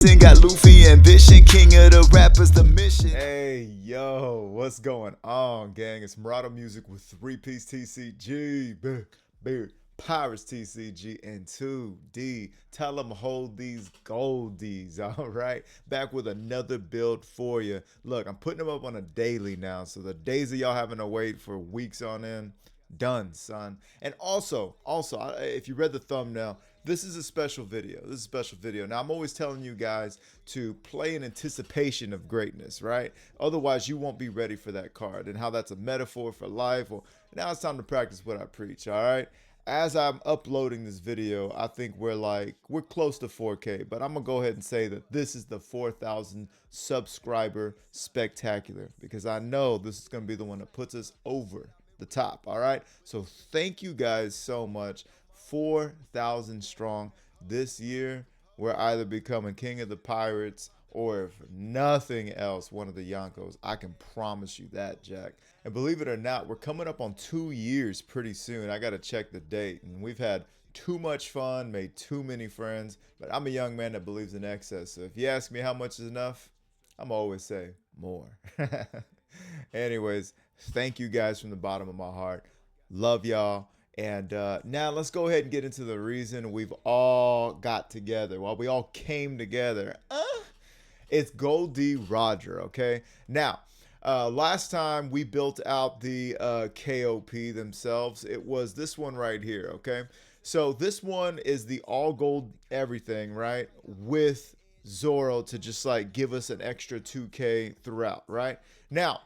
Got Luffy ambition, king of the rappers, the mission. Hey, yo, what's going on, gang? It's Murado Music with 3-Piece TCG, Beer, Pirates TCG, and 2D. Tell them hold these goldies, all right? Back with another build for you. Look, I'm putting them up on a daily now, so the days of y'all having to wait for weeks on end, done, son. And also, if you read the thumbnail, this is a special video. This is a special video. Now, I'm always telling you guys to play in anticipation of greatness, right? Otherwise, you won't be ready for that card, and how that's a metaphor for life. Well, now it's time to practice what I preach, all right? As I'm uploading this video, I think we're close to 4K, but I'm gonna go ahead and say that this is the 4,000 subscriber spectacular, because I know this is gonna be the one that puts us over the top. All right, so thank you guys so much. 4,000 strong this year. We're either becoming king of the pirates, or if nothing else, one of the Yonkos. I can promise you that, Jack. And believe it or not, we're coming up on 2 years pretty soon. I gotta check the date, and we've had too much fun, made too many friends, but I'm a young man that believes in excess. So if you ask me how much is enough, I'm always say more. Anyways, thank you guys from the bottom of my heart. Love y'all. And now let's go ahead and get into the reason we've all got together. Well, we all came together. It's Goldie Roger, okay? Now, last time we built out the KOP themselves, it was this one right here, okay? So this one is the all gold everything, right? With Zoro to just like give us an extra 2K throughout, right? Now,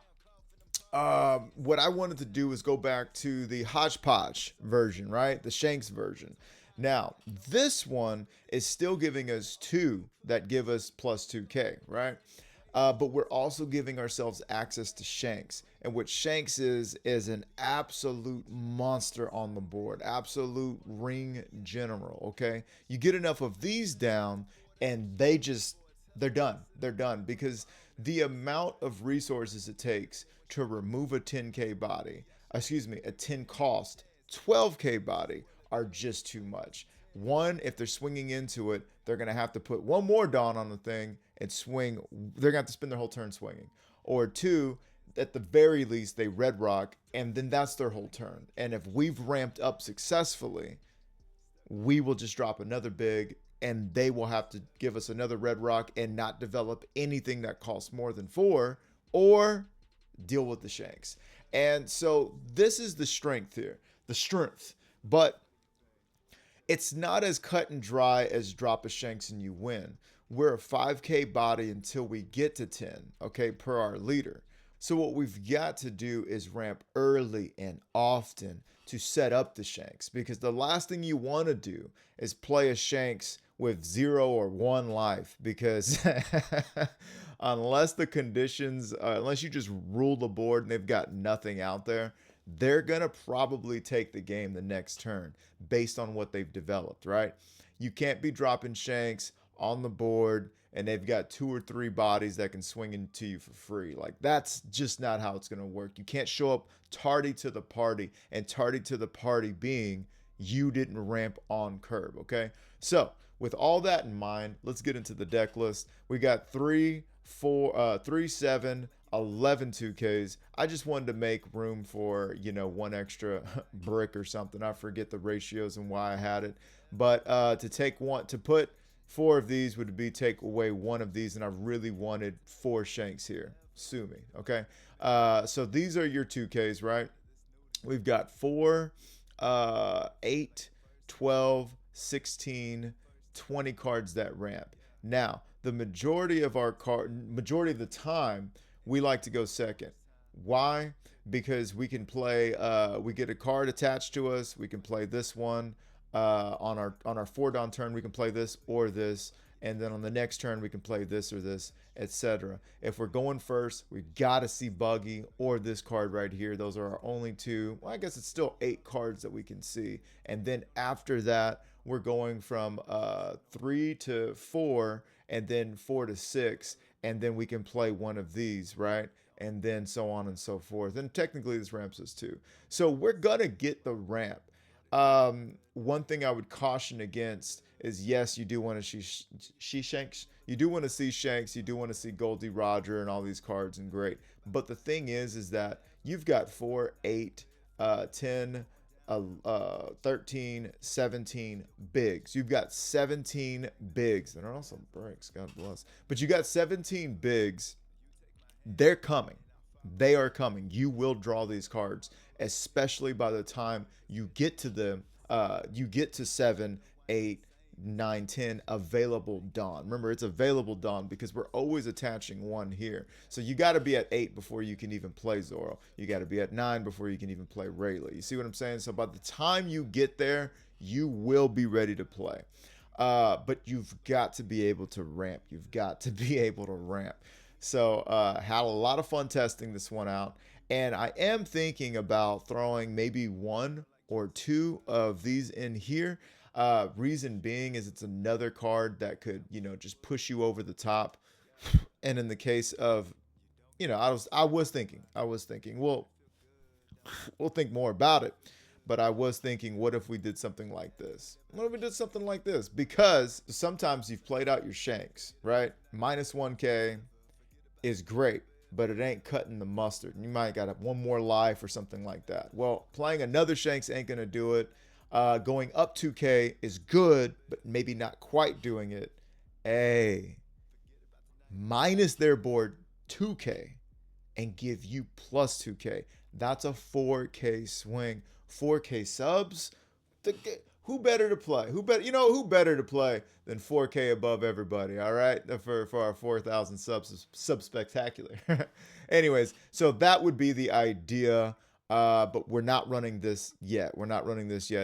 what I wanted to do is go back to the hodgepodge version, right? The Shanks version. Now, this one is still giving us 2 that give us plus 2K, right? But we're also giving ourselves access to Shanks. And what Shanks is an absolute monster on the board. Absolute ring general, okay? You get enough of these down and they're done. They're done, because the amount of resources it takes to remove a 10K body, a 10 cost 12K body, are just too much. One, if they're swinging into it, they're going to have to put one more Dawn on the thing and swing. They're going to have to spend their whole turn swinging. Or 2, at the very least, they red rock, and then that's their whole turn. And if we've ramped up successfully, we will just drop another big, and they will have to give us another red rock and not develop anything that costs more than 4, or deal with the Shanks. And so this is the strength here, but it's not as cut and dry as drop a Shanks and you win. We're a 5K body until we get to 10, okay, per our leader. So what we've got to do is ramp early and often to set up the Shanks, because the last thing you want to do is play a Shanks with 0 or 1 life, because unless the conditions, unless you just rule the board and they've got nothing out there, they're going to probably take the game the next turn based on what they've developed, right? You can't be dropping Shanks on the board and they've got 2 or 3 bodies that can swing into you for free. Like, that's just not how it's going to work. You can't show up tardy to the party, and tardy to the party being you didn't ramp on curb, okay? So with all that in mind, let's get into the deck list. We got 3, 7, 11 2Ks. I just wanted to make room for, you know, 1 extra brick or something. I forget the ratios and why I had it. But to put 4 of these would be take away 1 of these, and I really wanted 4 Shanks here. Sue me, okay? So these are your 2Ks, right? We've got 4, 8, 12, 16, 20 cards that ramp. Now, the majority of the time, we like to go second. Why? Because we can play, we get a card attached to us. We can play this one on our 4 Dawn turn. We can play this or this, and then on the next turn we can play this or this, etc. If we're going first, we've got to see Buggy or this card right here. Those are our only 2. Well, I guess it's still 8 cards that we can see, and then after that, we're going from 3 to 4, and then 4 to 6, and then we can play one of these, right? And then so on and so forth. And technically this ramps us too. So we're gonna get the ramp. One thing I would caution against is, yes, you do want to she shanks You do want to see Shanks, you do want to see Goldie Roger and all these cards, and great. But the thing is that you've got 4, 8, 10, 13, 17 bigs. You've got 17 bigs. There are also breaks, God bless. But you got 17 bigs. They're coming. They are coming. You will draw these cards, especially by the time you get to them. You get to 7, 8, 9, 10 available Dawn. Remember, it's available Dawn because we're always attaching one here. So you got to be at 8 before you can even play Zoro. You got to be at 9 before you can even play Rayleigh. You see what I'm saying? So by the time you get there, you will be ready to play. But you've got to be able to ramp. You've got to be able to ramp. So had a lot of fun testing this one out. And I am thinking about throwing maybe 1 or 2 of these in here. Reason being is it's another card that could, just push you over the top. And in the case of, I was thinking, well, we'll think more about it. But I was thinking, what if we did something like this? What if we did something like this? Because sometimes you've played out your Shanks, right? Minus 1K is great, but it ain't cutting the mustard. You might got one more life or something like that. Well, playing another Shanks ain't going to do it. Going up 2K is good, but maybe not quite doing it. Hey, minus their board 2K and give you plus 2K. That's a 4K swing. 4K subs. Who better to play? Who better to play than 4K above everybody? All right, for our 4,000 sub spectacular. Anyways, so that would be the idea. But we're not running this yet.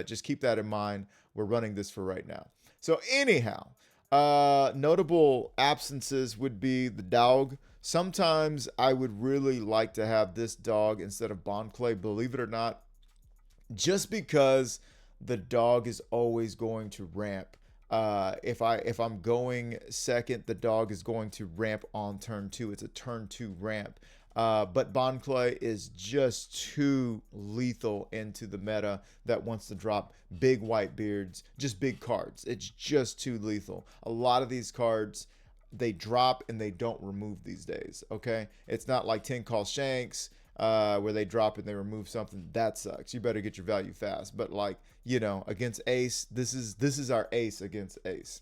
Just keep that in mind. We're running this for right now. So anyhow, notable absences would be the dog. Sometimes I would really like to have this dog instead of Bond Clay, believe it or not, just because the dog is always going to ramp. If I'm going second, the dog is going to ramp on turn 2. It's a turn 2 ramp. But Bond Clay is just too lethal into the meta that wants to drop big white beards, just big cards. It's just too lethal. A lot of these cards, they drop and they don't remove these days, okay? It's not like 10 Call Shanks, where they drop and they remove something. That sucks. You better get your value fast. But like, against Ace, this is our Ace against Ace.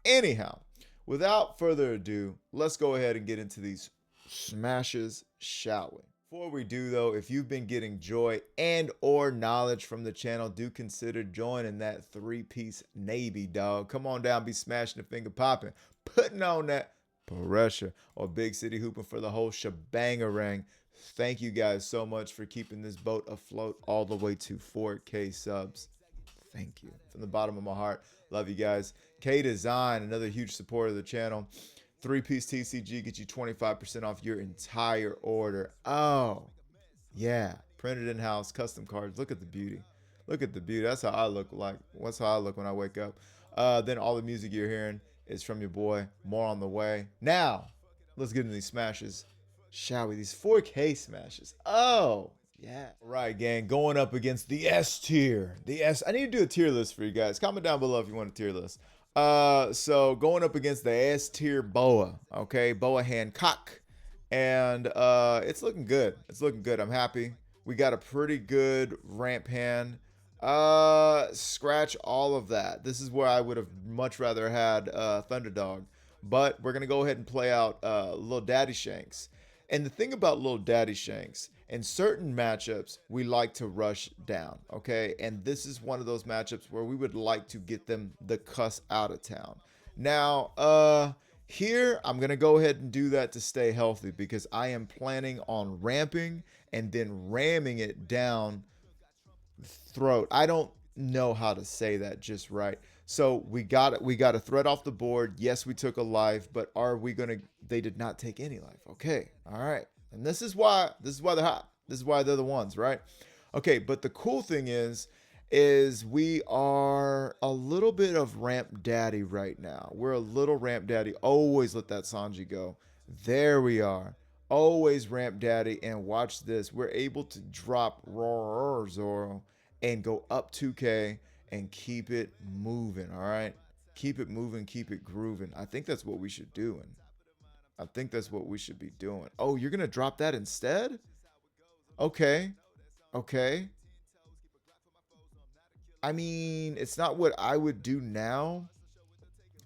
Anyhow, without further ado, let's go ahead and get into these smashes, shall we? Before we do though, if you've been getting joy and or knowledge from the channel, do consider joining that 3-piece Navy, dog. Come on down, be smashing the finger popping, putting on that pressure, or big city hooping for the whole shebangarang. Thank you guys so much for keeping this boat afloat all the way to 4K subs. Thank you from the bottom of my heart. Love you guys. K Design, another huge supporter of the channel. 3-piece TCG gets you 25% off your entire order. Oh, yeah. Printed in-house, custom cards. Look at the beauty. Look at the beauty. That's how I look like. That's how I look when I wake up. Then all the music you're hearing is from your boy. More on the way. Now, let's get into these smashes, shall we? These 4K smashes. Oh, yeah. All right, gang. Going up against the S tier. I need to do a tier list for you guys. Comment down below if you want a tier list. So going up against the S tier Boa, okay, Boa Hancock, and it's looking good. It's looking good. I'm happy. We got a pretty good ramp hand. Scratch all of that. This is where I would have much rather had Thunderdog, but we're gonna go ahead and play out Lil Daddy Shanks. And the thing about Lil Daddy Shanks, in certain matchups, we like to rush down, okay? And this is one of those matchups where we would like to get them the cuss out of town. Now, here, I'm going to go ahead and do that to stay healthy because I am planning on ramping and then ramming it down throat. I don't know how to say that just right. So we got a threat off the board. Yes, we took a life, but are we going to... They did not take any life. Okay, all right. And this is why they're hot. This is why they're the ones, right? Okay, but the cool thing is we are a little bit of ramp daddy right now. We're a little ramp daddy. Always let that Sanji go. There we are. Always ramp daddy. And watch this. We're able to drop Zoro and go up 2K and keep it moving, all right? Keep it moving, keep it grooving. I think that's what we should do. I think that's what we should be doing. Oh, you're going to drop that instead? Okay. Okay. I mean, it's not what I would do now.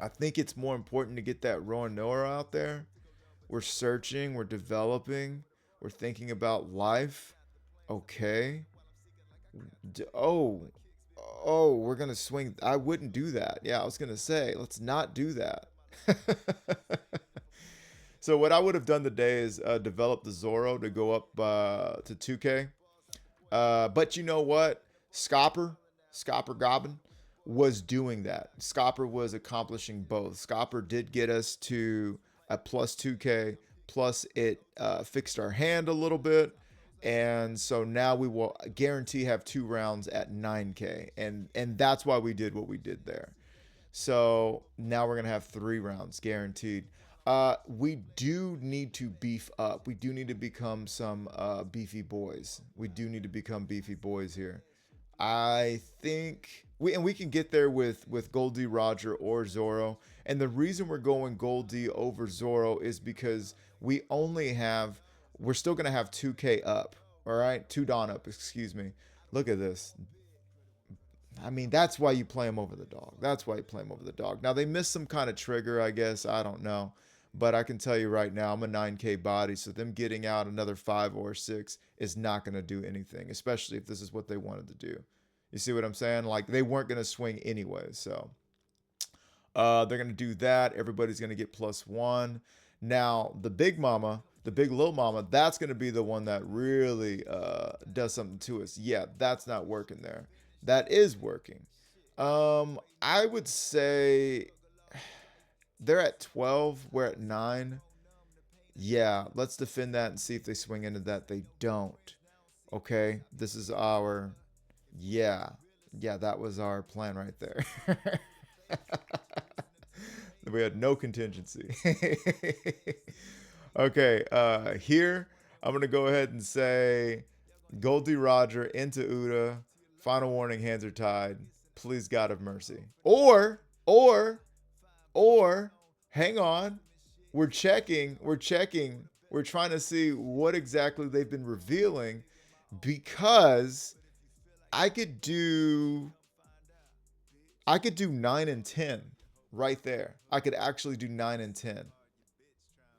I think it's more important to get that Roanoa out there. We're searching, we're developing, we're thinking about life. Okay. Oh, oh, we're gonna swing. I wouldn't do that. Yeah, I was gonna say, let's not do that. So what I would have done today is develop the Zorro to go up to 2K. But you know what? Scopper Goblin was doing that. Scopper was accomplishing both. Scopper did get us to a plus 2K, plus it fixed our hand a little bit. And so now we will guarantee have 2 rounds at 9K. And that's why we did what we did there. So now we're going to have 3 rounds guaranteed. We do need to beef up. We do need to become some beefy boys. We do need to become beefy boys here. I think we can get there with Goldie, Roger, or Zoro. And the reason we're going Goldie over Zoro is because we're still gonna have 2K up. All right, 2 Dawn up. Excuse me. Look at this. I mean, that's why you play him over the dog. That's why you play him over the dog. Now they missed some kind of trigger, I guess. I don't know. But I can tell you right now, I'm a 9K body, so them getting out another 5 or 6 is not going to do anything, especially if this is what they wanted to do. You see what I'm saying? Like, they weren't going to swing anyway, so they're going to do that. Everybody's going to get +1. Now, the big little mama, that's going to be the one that really does something to us. Yeah, that's not working there. That is working. I would say they're at 12. We're at 9. Yeah, let's defend that and see if they swing into that. They don't. Okay, this is our... Yeah, that was our plan right there. We had no contingency. Okay, here, I'm going to go ahead and say Goldie Roger into Uda. Final warning, hands are tied. Please, God of mercy. Or, hang on. We're checking. We're trying to see what exactly they've been revealing, because I could do 9 and 10 right there. I could actually do 9 and 10.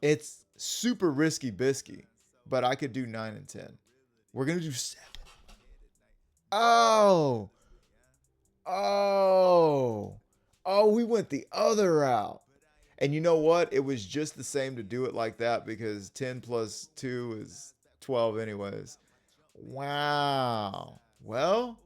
It's super risky bisky, but I could do 9 and 10. We're going to do 7. Oh, we went the other route. And you know what? It was just the same to do it like that, because 10 plus 2 is 12 anyways. Wow. Well,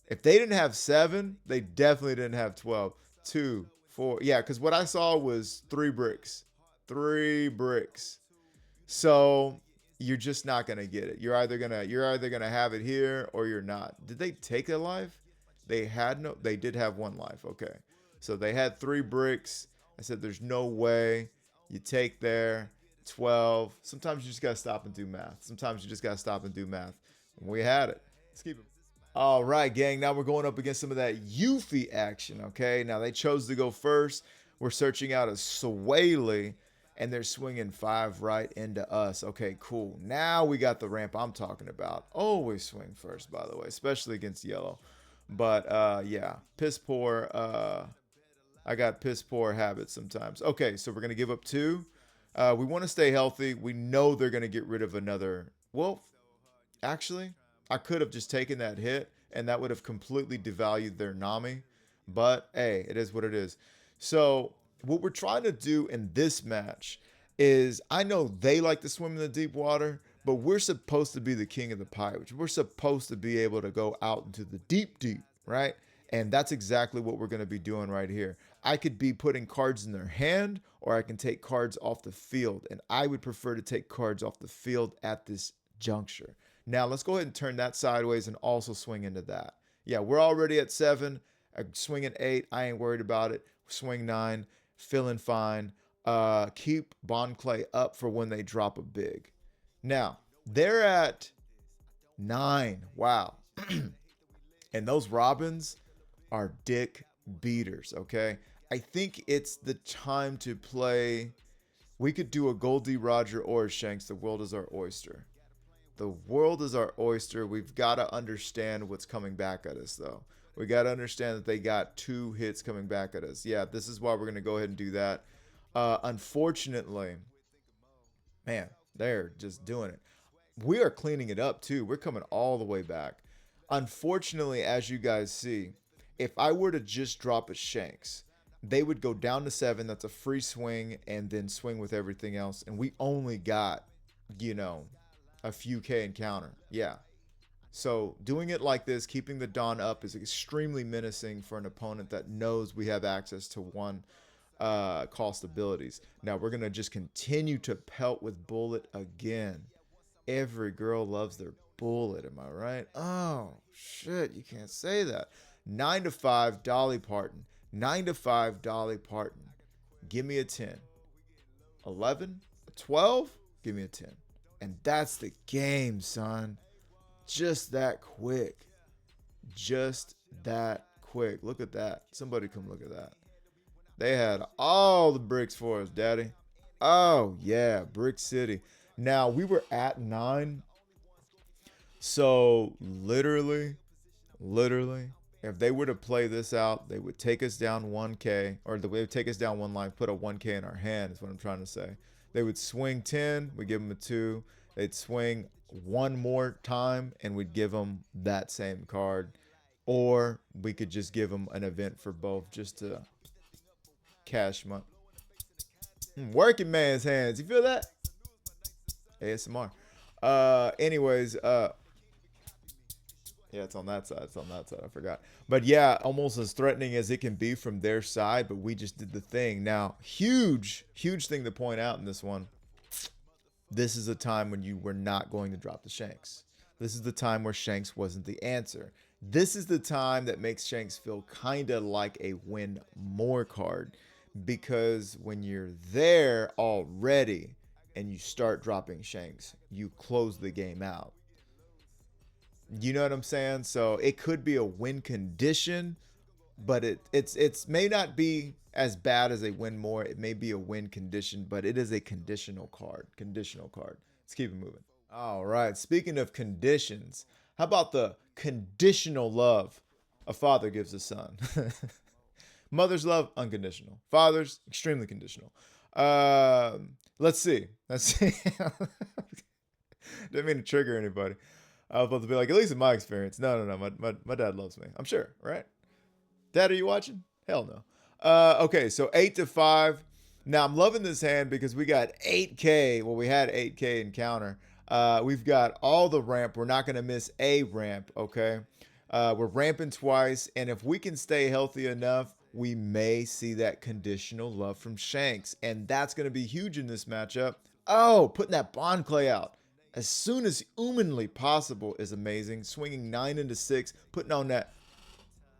if they didn't have 7, they definitely didn't have 12. 2, 4. Yeah, because what I saw was 3 bricks. 3 bricks. So you're just not gonna get it. You're either gonna have it here or you're not. Did they take a life? They did have 1 life. Okay. So they had 3 bricks. I said there's no way. You take there 12. Sometimes you just gotta stop and do math. We had it. Let's keep it. All right, gang. Now we're going up against some of that Yuffy action. Okay. Now they chose to go first. We're searching out a Swaley, and they're swinging 5 right into us. Okay, cool. Now we got the ramp I'm talking about. Always swing first, by the way, especially against yellow. But yeah, piss poor. I got piss poor habits sometimes. Okay, so we're gonna give up 2. We want to stay healthy. We know they're gonna get rid of another. Well, actually, I could have just taken that hit, and that would have completely devalued their Nami. But hey, it is what it is. So what we're trying to do in this match is, I know they like to swim in the deep water, but we're supposed to be the king of the pirates. We're supposed to be able to go out into the deep, right? And that's exactly what we're going to be doing right here. I could be putting cards in their hand, or I can take cards off the field. And I would prefer to take cards off the field at this juncture. Now, let's go ahead and turn that sideways and also swing into that. Yeah, we're already at 7. I swing at 8. I ain't worried about it. Swing 9. Feeling fine. Keep Bond Clay up for when they drop a big. Now, they're at 9. Wow. And those Robins are dick beaters, okay? I think it's the time to play. We could do a Goldie Roger or a Shanks. The world is our oyster. The world is our oyster. We've got to understand what's coming back at us, though. We got to understand that they got 2 hits coming back at us. Yeah, this is why we're going to go ahead and do that. Unfortunately, man, they're just doing it. We are cleaning it up, too. We're coming all the way back. Unfortunately, as you guys see, if I were to just drop a Shanks, they would go down to 7. That's a free swing and then swing with everything else. And we only got, a few K encounter. Yeah. So doing it like this, keeping the Dawn up is extremely menacing for an opponent that knows we have access to 1 cost abilities. Now we're going to just continue to pelt with Bullet again. Every girl loves their Bullet. Am I right? Oh, shit. You can't say that. 9 to 5, Dolly Parton. 9 to 5, Dolly Parton. Give me a 10. 11, 12, give me a 10. And that's the game, son. Just that quick. Just that quick. Look at that. Somebody come look at that. They had all the bricks for us, daddy. Oh, yeah. Brick City. Now, we were at 9. So, literally, if they were to play this out, they would take us down 1K. Or they would take us down 1 line, put a 1K in our hand is what I'm trying to say. They would swing 10. We give them a 2. They'd swing 1 more time, and we'd give them that same card. Or we could just give them an event for both just to cash them up. Working man's hands. You feel that? ASMR. Anyways, yeah, it's on that side. It's on that side. I forgot. But yeah, almost as threatening as it can be from their side, but we just did the thing. Now, huge thing to point out in this one. This is a time when you were not going to drop the Shanks. This is the time where Shanks wasn't the answer. This is the time that makes Shanks feel kind of like a win more card. Because when you're there already and you start dropping Shanks, you close the game out. You know what I'm saying? So it could be a win condition, but it's may not be as bad as a win more. It may be a win condition, but it is a conditional card. Let's keep it moving. All right. Speaking of conditions, how about the conditional love a father gives a son? Mother's love, unconditional. Father's, extremely conditional. Let's see. Didn't mean to trigger anybody. I was about to be like, at least in my experience. No. My dad loves me. I'm sure, right? Dad, are you watching? Hell no. Okay, so 8 to 5. Now, I'm loving this hand because we got 8K. Well, we had 8K encounter. We've got all the ramp. We're not going to miss a ramp, okay? We're ramping twice, and if we can stay healthy enough, we may see that conditional love from Shanks, and that's going to be huge in this matchup. Oh, putting that Bond Clay out as soon as humanly possible is amazing. Swinging 9 into 6, putting on that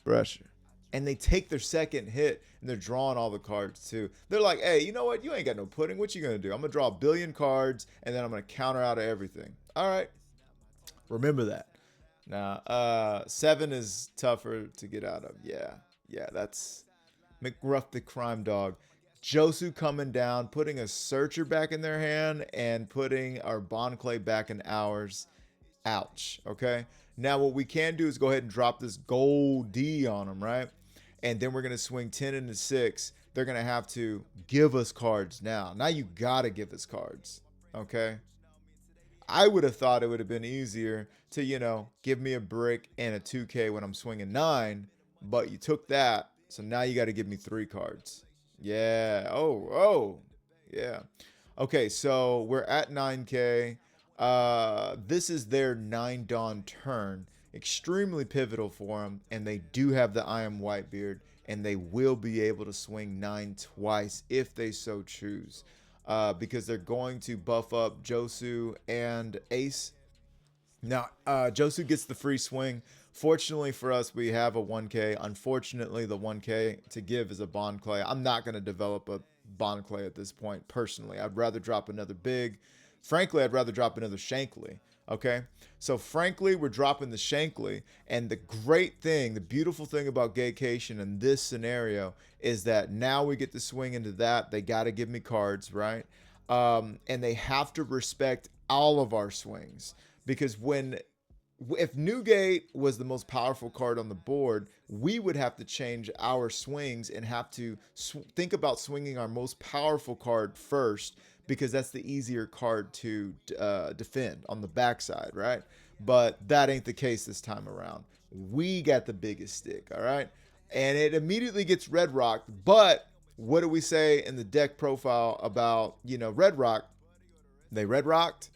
pressure. And they take their second hit, and they're drawing all the cards, too. They're like, hey, you know what? You ain't got no pudding. What you going to do? I'm going to draw 1 billion cards, and then I'm going to counter out of everything. All right. Remember that. Now, 7 is tougher to get out of. Yeah, that's McRuff the Crime Dog. Josu coming down, putting a Searcher back in their hand, and putting our Bond Clay back in ours. Ouch, okay? Now, what we can do is go ahead and drop this Gold D on them, right? And then we're going to swing 10 into 6. They're going to have to give us cards now. Now you got to give us cards, okay? I would have thought it would have been easier to, give me a brick and a 2K when I'm swinging 9, but you took that, so now you got to give me 3 cards. Yeah. Oh, yeah. Okay, so we're at 9K. This is their 9 Dawn turn. Extremely pivotal for them, and they do have the I Am Whitebeard, and they will be able to swing 9 twice if they so choose. Because they're going to buff up Josu and Ace. Now, Josu gets the free swing. Fortunately for us, we have a 1K. Unfortunately, the 1K to give is a Bond Clay. I'm not going to develop a Bonclay at this point, personally. I'd rather drop another big. Frankly, I'd rather drop another Shankly. Okay, so frankly, we're dropping the Shankly, and the great thing, the beautiful thing about Gaycation in this scenario is that now we get to swing into that. They got to give me cards, right? And they have to respect all of our swings, because if Newgate was the most powerful card on the board, we would have to change our swings and have to think about swinging our most powerful card first, because that's the easier card to defend on the backside, right? But that ain't the case this time around. We got the biggest stick, all right? And it immediately gets red rocked. But what do we say in the deck profile about, red rock? They red rocked.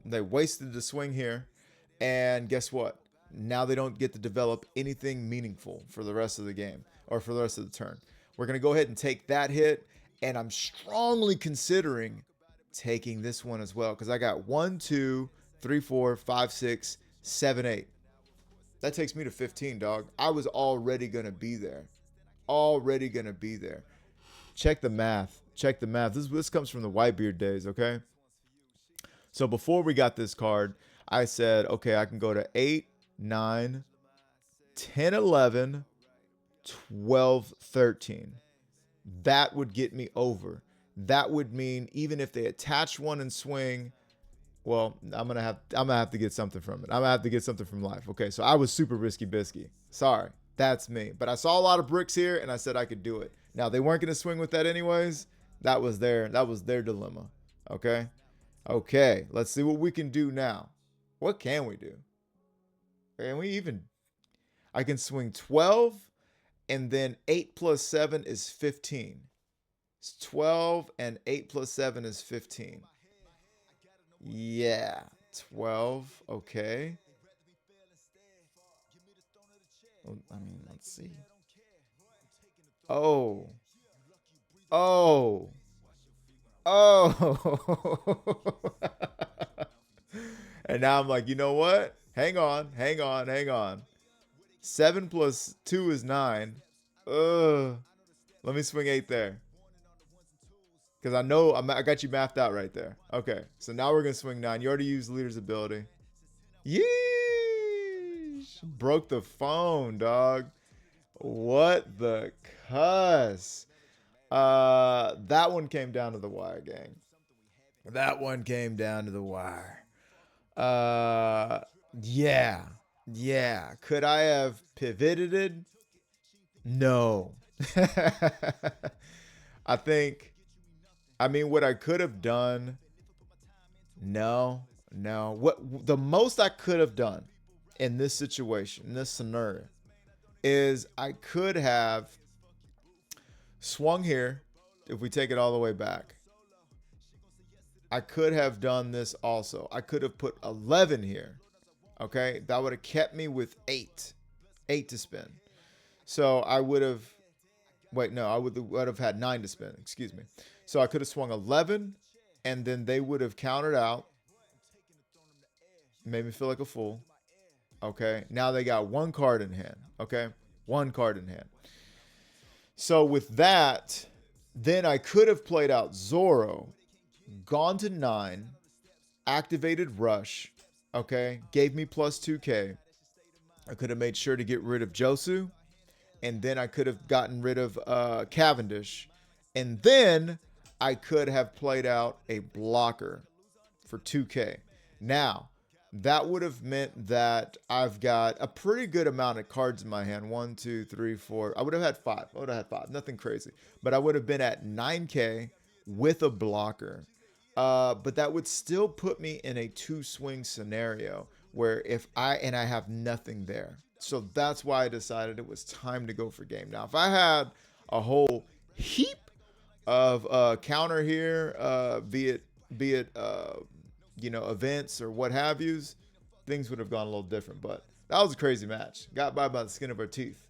They wasted the swing here. And guess what? Now they don't get to develop anything meaningful for the rest of the game or for the rest of the turn. We're going to go ahead and take that hit. And I'm strongly considering taking this one as well, because I got 1, 2, 3, 4, 5, 6, 7, 8. That takes me to 15, dog. I was already going to be there. Already going to be there. Check the math. Check the math. This comes from the Whitebeard days, okay? So before we got this card, I said, okay, I can go to 8, 9, 10, 11, 12, 13. That would get me over. That would mean even if they attach one and swing, well, I'm gonna have to get something from it. I'm gonna have to get something from life. Okay, so I was super risky bisky. Sorry, that's me. But I saw a lot of bricks here, and I said I could do it. Now they weren't gonna swing with that anyways. That was their dilemma. Okay, let's see what we can do now. What can we do? Can we even? I can swing 12. And then 8 plus 7 is 15. It's 12 and 8 plus 7 is 15. Yeah, 12. Okay. Well, I mean, let's see. Oh. And now I'm like, you know what? Hang on. 7 plus 2 is 9. Let me swing 8 there. Because I know I got you mathed out right there. Okay, so now we're going to swing 9. You already used leader's ability. Yeesh. Broke the phone, dog. What the cuss? That one came down to the wire, gang. That one came down to the wire. Yeah. Could I have pivoted? No. I mean, what I could have done. No. What the most I could have done in this situation, in this scenario, is I could have swung here. If we take it all the way back, I could have done this also. I could have put 11 here. Okay, that would have kept me with 8 to spin. So I would have, I would have had 9 to spin, excuse me. So I could have swung 11, and then they would have countered out. Made me feel like a fool. Okay, now they got 1 card in hand. Okay, 1 card in hand. So with that, then I could have played out Zoro, gone to 9, activated Rush, okay, gave me plus 2K. I could have made sure to get rid of Josu, and then I could have gotten rid of Cavendish, and then I could have played out a blocker for 2K. Now, that would have meant that I've got a pretty good amount of cards in my hand. 1, 2, 3, 4. I would have had 5. Nothing crazy. But I would have been at 9K with a blocker. But that would still put me in a 2-swing scenario where I have nothing there. So that's why I decided it was time to go for game. Now, if I had a whole heap of counter here, be it events or what have yous, things would have gone a little different. But that was a crazy match. Got by the skin of our teeth.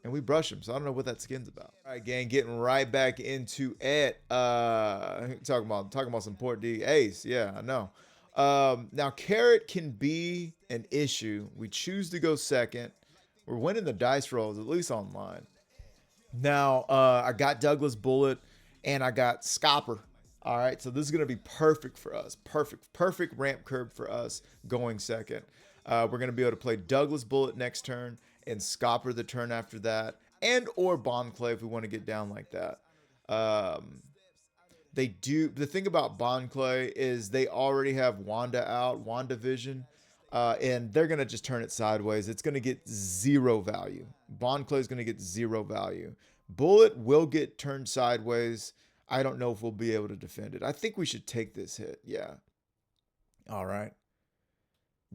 And we brush him, so I don't know what that skin's about. All right, gang, getting right back into it. Talking about some Port D ace. Yeah, I know. Now, Carrot can be an issue. We choose to go second. We're winning the dice rolls, at least online. Now, I got Douglas Bullet and I got Scopper. All right, so this is going to be perfect for us. Perfect ramp curve for us going second. We're going to be able to play Douglas Bullet next turn and Scopper the turn after that, and or Bonclay if we want to get down like that. Um, they do. The thing about Bonclay is they already have Wanda out, Wanda Vision, and they're gonna just turn it sideways. It's gonna get zero value. Bonclay is gonna get zero value. Bullet will get turned sideways. I don't know if we'll be able to defend it. I think we should take this hit. Yeah. All right.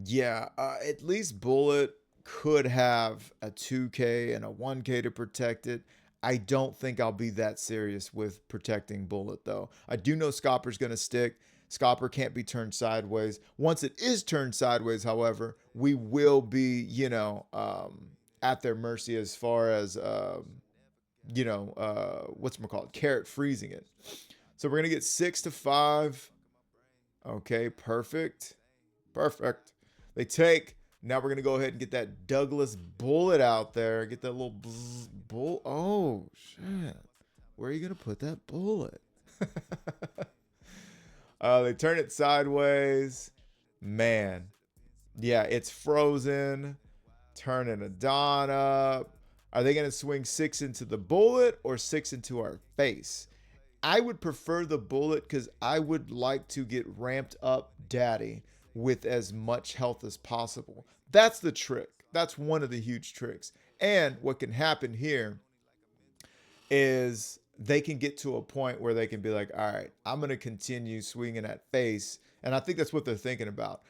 Yeah. At least Bullet could have a 2K and a 1K to protect it. I don't think I'll be that serious with protecting Bullet, though. I do know Scopper's going to stick. Scopper can't be turned sideways. Once it is turned sideways, however, we will be, at their mercy as far as, what's Carrot freezing it. So we're going to get 6-5. Okay, perfect. Perfect. They take. Now we're going to go ahead and get that Douglas Bullet out there. Get that little bull. Oh, shit. Where are you going to put that bullet? They turn it sideways. Man. Yeah, it's frozen. Turning a Don up. Are they going to swing 6 into the bullet or 6 into our face? I would prefer the bullet because I would like to get ramped up daddy with as much health as possible. That's the trick. That's one of the huge tricks. And what can happen here is they can get to a point where they can be like, all right, I'm going to continue swinging at face. And I think that's what they're thinking about.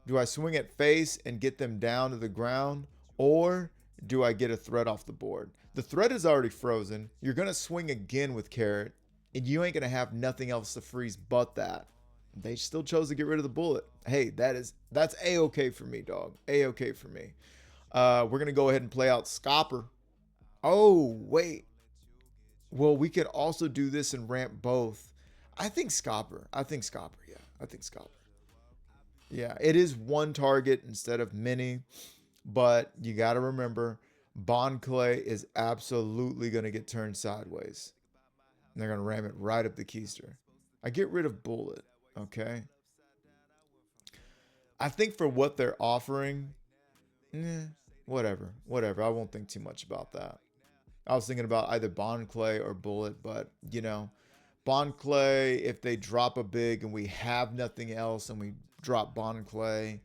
Do I swing at face and get them down to the ground, or do I get a threat off the board? The threat is already frozen. You're going to swing again with Carrot, and you ain't going to have nothing else to freeze but that. They still chose to get rid of the bullet. Hey, that's A-okay for me, dog. A-okay for me. We're going to go ahead and play out Scopper. Oh, wait. Well, we could also do this and ramp both. I think Scopper. Yeah, I think Scopper. Yeah, it is one target instead of many, but you got to remember, Bonclay is absolutely going to get turned sideways. And they're going to ram it right up the keister. I get rid of Bullet, okay? I think for what they're offering, whatever. I won't think too much about that. I was thinking about either Bonclay or Bullet, but, Bonclay, if they drop a big and we have nothing else and we drop Bonclay,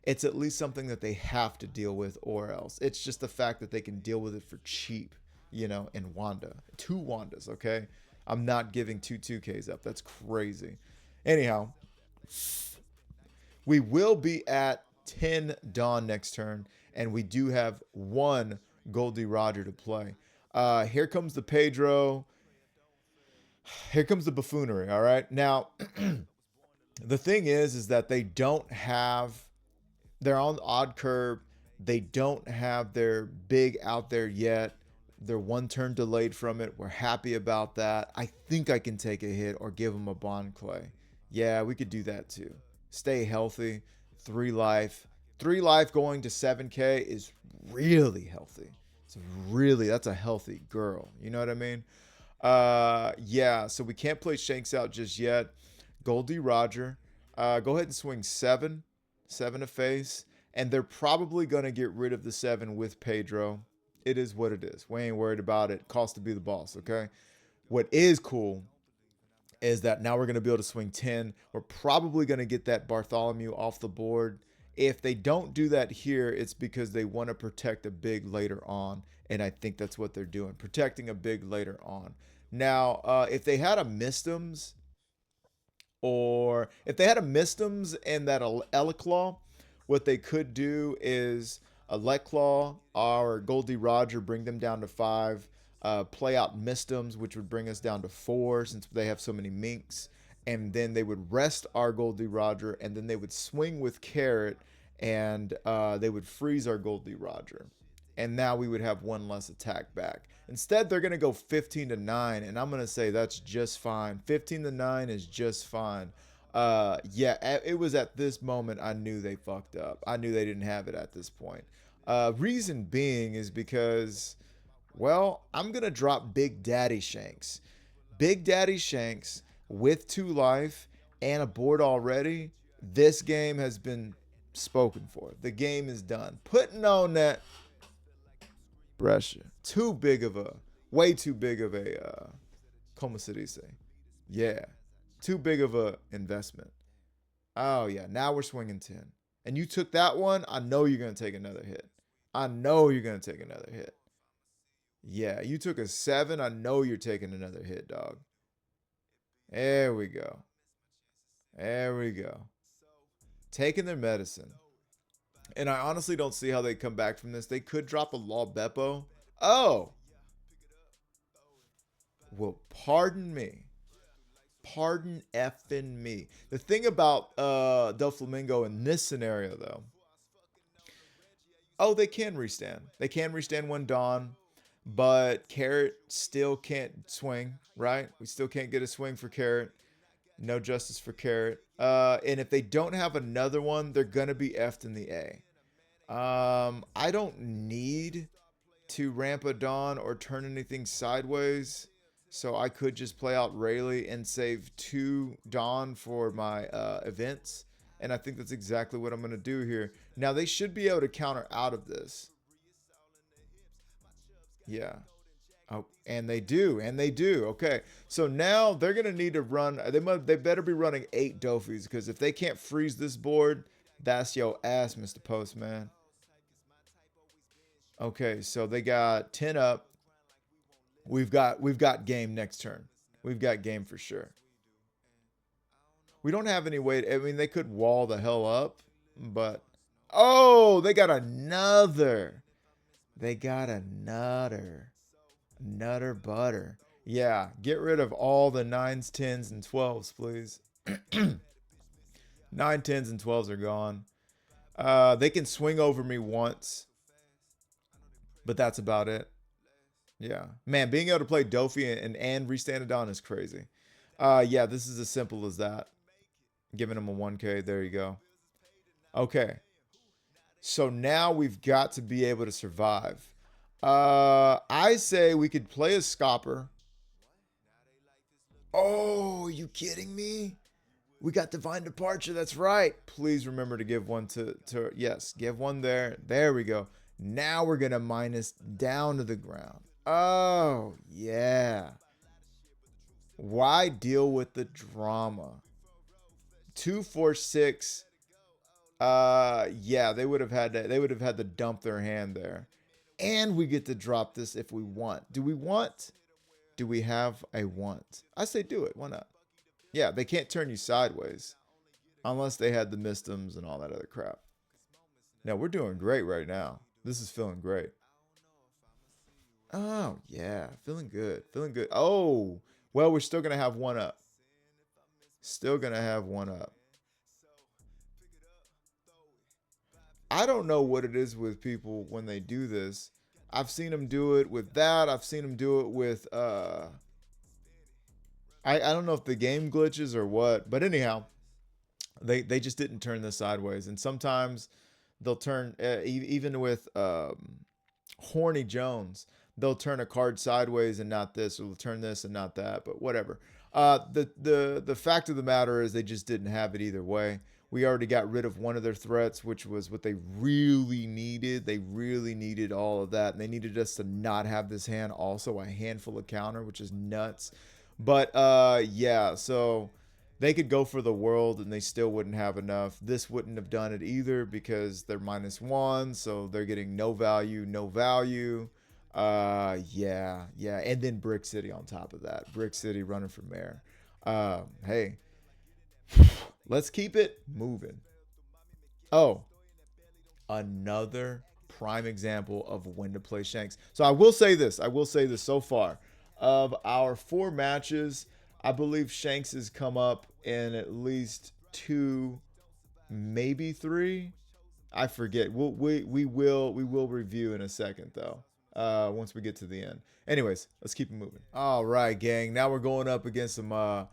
it's at least something that they have to deal with, or else. It's just the fact that they can deal with it for cheap, in Wanda. 2 Wandas, okay? I'm not giving 2Ks up. That's crazy. Anyhow, we will be at 10 Dawn next turn, and we do have 1 Goldie Roger to play. Here comes the Pedro. Here comes the buffoonery, all right? Now, the thing is that they don't have, they're on odd curve. They don't have their big out there yet. They're 1 turn delayed from it. We're happy about that. I think I can take a hit or give them a Bonclay. Yeah, we could do that too. Stay healthy. 3 life. 3 life going to 7K is really healthy. That's a healthy girl. You know what I mean? Yeah, so we can't play Shanks out just yet. Goldie Roger. Go ahead and swing 7. 7 to face. And they're probably going to get rid of the 7 with Pedro. It is what it is. We ain't worried about it. Cost to be the boss, okay? What is cool is that now we're going to be able to swing 10. We're probably going to get that Bartholomew off the board. If they don't do that here, it's because they want to protect a big later on. And I think that's what they're doing. Protecting a big later on. Now, if they had a Mystems, or if they had a Mystems and that Eleclaw, what they could do is a Eleclaw or Goldie Roger, bring them down to 5. Play out Mystems, which would bring us down to 4 since they have so many minks. And then they would rest our Goldie Roger, and then they would swing with Carrot, and they would freeze our Goldie Roger. And now we would have 1 less attack back. Instead, they're going to go 15-9, and I'm going to say that's just fine. 15-9 is just fine. Yeah, it was at this moment I knew they fucked up. I knew they didn't have it at this point. Reason being is because Well, I'm going to drop Big Daddy Shanks. Big Daddy Shanks with 2 life and a board already. This game has been spoken for. The game is done. Putting on that pressure. Way too big of a, como se dice? Yeah, too big of a investment. Oh, yeah, now we're swinging 10. And you took that one, I know you're going to take another hit. I know you're going to take another hit. Yeah, you took a 7. I know you're taking another hit, dog. There we go. There we go. Taking their medicine. And I honestly don't see how they come back from this. They could drop a Law Beppo. Oh. Well, pardon me. Pardon effing me. The thing about Del Flamingo in this scenario, though. Oh, they can restand. They can restand one Dawn. But Carrot still can't swing, right? We still can't get a swing for Carrot. No justice for Carrot. And if they don't have another one, they're going to be F'd in the A. I don't need to ramp a Dawn or turn anything sideways. So I could just play out Rayleigh and save 2 Dawn for my events. And I think that's exactly what I'm going to do here. Now, they should be able to counter out of this. Yeah. Oh, and they do. Okay. So now they're going to need to run. They better be running 8 Doffies, because if they can't freeze this board, that's your ass, Mr. Postman. Okay, so they got 10 up. We've got game next turn. We've got game for sure. We don't have any way. I mean, they could wall the hell up, but oh, they got another. Nutter butter. Yeah, get rid of all the 9s, 10s, and 12s, please. 9, 10s, and 12s are gone. They can swing over me once, but that's about it. Yeah. Man, being able to play Dofi and restand it on is crazy. Yeah, this is as simple as that. Giving him a 1K. There you go. Okay. So now we've got to be able to survive. I say we could play a Scopper. Oh, are you kidding me? We got Divine Departure. That's right. Please remember to give one to yes, give one there. There we go. Now we're going to minus down to the ground. Oh, yeah. Why deal with the drama? 2, 4, 6. Yeah, they would have had to dump their hand there. And we get to drop this if we want. Do we want? Do we have a want? I say do it. Why not? Yeah, they can't turn you sideways unless they had the Mystems and all that other crap. Now, we're doing great right now. This is feeling great. Oh, yeah. Feeling good. Feeling good. Oh, well, we're still going to have one up. Still going to have one up. I don't know what it is with people when they do this. I've seen them do it with that. I've seen them do it with, I don't know if the game glitches or what, but anyhow, they just didn't turn this sideways. And sometimes they'll turn, even with Horny Jones, they'll turn a card sideways and not this, or they'll turn this and not that, but whatever. The fact of the matter is they just didn't have it either way. We already got rid of one of their threats, which was what they really needed. They really needed all of that. And they needed us to not have this hand, also a handful of counter, which is nuts. But yeah, so they could go for the world and they still wouldn't have enough. This wouldn't have done it either because they're -1, so they're getting no value, no value. Yeah. And then Brick City on top of that. Brick City running for mayor. Hey. Let's keep it moving. Oh, another prime example of when to play Shanks. So I will say this so far. Of our 4 matches, I believe Shanks has come up in at least 2, maybe 3. I forget. We will review in a second though. Once we get to the end. Anyways, let's keep it moving. All right, gang. Now we're going up against some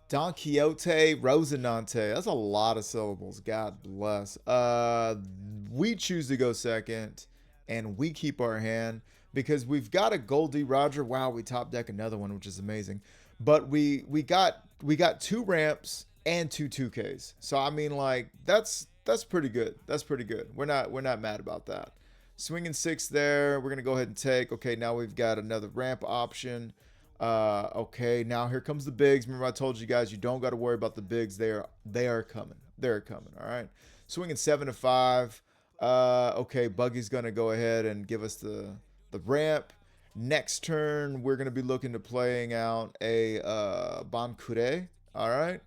Don Quixote, Rosinante. That's a lot of syllables. God bless. We choose to go second, and we keep our hand. because we've got a Goldie Roger. Wow, we top deck another one, which is amazing. But we got two ramps and two 2Ks. So I mean, like that's pretty good. That's pretty good. We're not mad about that. Swinging six there. We're gonna go ahead and take. Okay, now we've got another ramp option. Okay, now here comes the bigs. Remember I told you guys you don't got to worry about the bigs. They are coming. They're coming. All right. Swinging 7-5. Okay, Buggy's gonna go ahead and give us the ramp. Next turn, we're gonna be looking to playing out a Bon Cure. All right,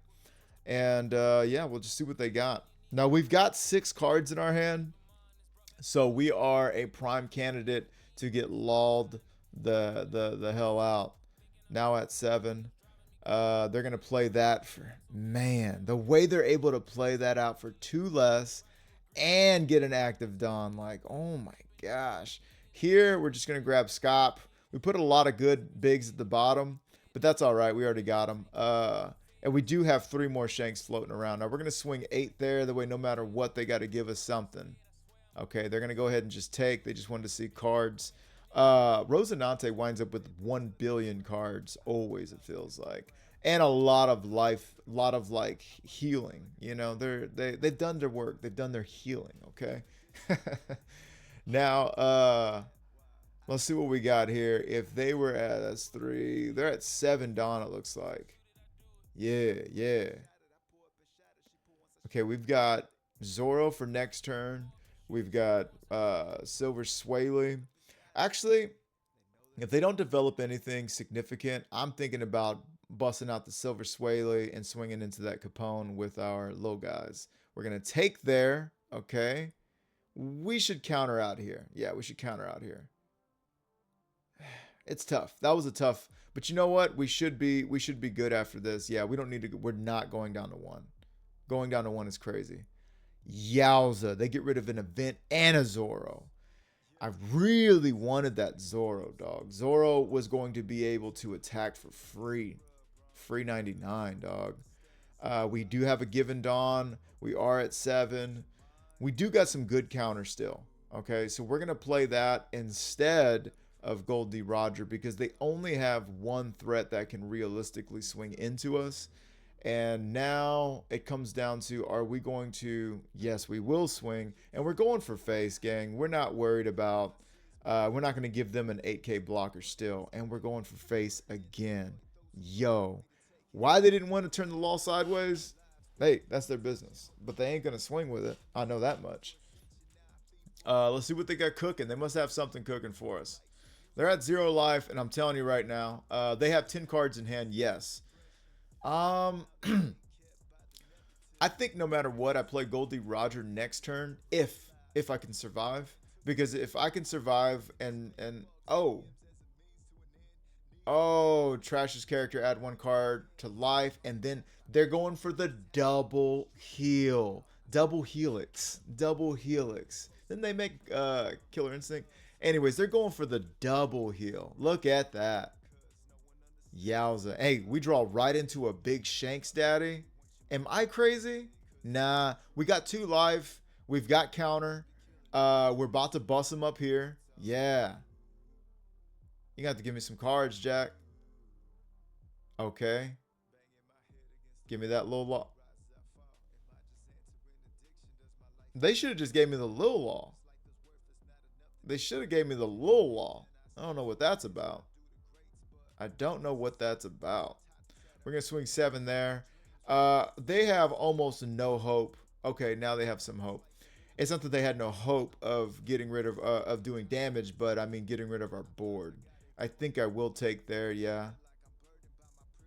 and yeah, we'll just see what they got. Now we've got 6 cards in our hand, so we are a prime candidate to get lulled the hell out. Now at 7. They're gonna play that for, man, the way they're able to play that out for 2 less and get an active Dawn. Like, oh my gosh. Here, we're just going to grab Scop. We put a lot of good bigs at the bottom, but that's all right. We already got them. And we do have 3 more Shanks floating around. Now, we're going to swing 8 there. That way, no matter what, they got to give us something. Okay, they're going to go ahead and just take. They just wanted to see cards. Rosinante winds up with 1 billion cards, always, it feels like. And a lot of life, a lot of like healing. You know, they've done their work. They've done their healing, okay? Now, let's see what we got here. If they were at S3, they're at 7 Dawn, it looks like. Yeah, yeah. Okay, we've got Zoro for next turn. We've got Silver Swaley. Actually, if they don't develop anything significant, I'm thinking about busting out the Silver Swaley and swinging into that Capone with our low guys. We're going to take there, okay? We should counter out here. Yeah, we should counter out here. It's tough. That was a tough, but you know what? We should be good after this. Yeah, we don't need to. We're not going down to 1. Going down to 1 is crazy. Yowza! They get rid of an event and a Zoro. I really wanted that Zoro, dog. Zoro was going to be able to attack for free. Free 99, dog. We do have a given Dawn. We are at 7. We do got some good counters still. Okay, so we're going to play that instead of Goldie Roger because they only have 1 threat that can realistically swing into us. And now it comes down to, are we going to, yes, we will swing. And we're going for face, gang. We're not worried about, we're not going to give them an 8K blocker still. And we're going for face again. Yo, why they didn't want to turn the law sideways? Hey, that's their business. But they ain't going to swing with it. I know that much. Let's see what they got cooking. They must have something cooking for us. They're at 0 life, and I'm telling you right now, they have 10 cards in hand, yes. I think no matter what, I play Goldie Roger next turn if I can survive. Because if I can survive and Trash's character add 1 card to life, and then they're going for the double heal. Double helix. Double helix. Then they make Killer Instinct. Anyways, they're going for the double heal. Look at that. Yowza. Hey, we draw right into a big Shanks daddy. Am I crazy? Nah. We got 2 life. We've got counter. We're about to bust them up here. Yeah. You got to give me some cards, Jack. Okay. Give me that little law. They should have just gave me the little law. They should have gave me the little law. I don't know what that's about. I don't know what that's about. We're going to swing 7 there. They have almost no hope. Okay, now they have some hope. It's not that they had no hope of getting rid of doing damage, but I mean getting rid of our board. I think I will take there, yeah.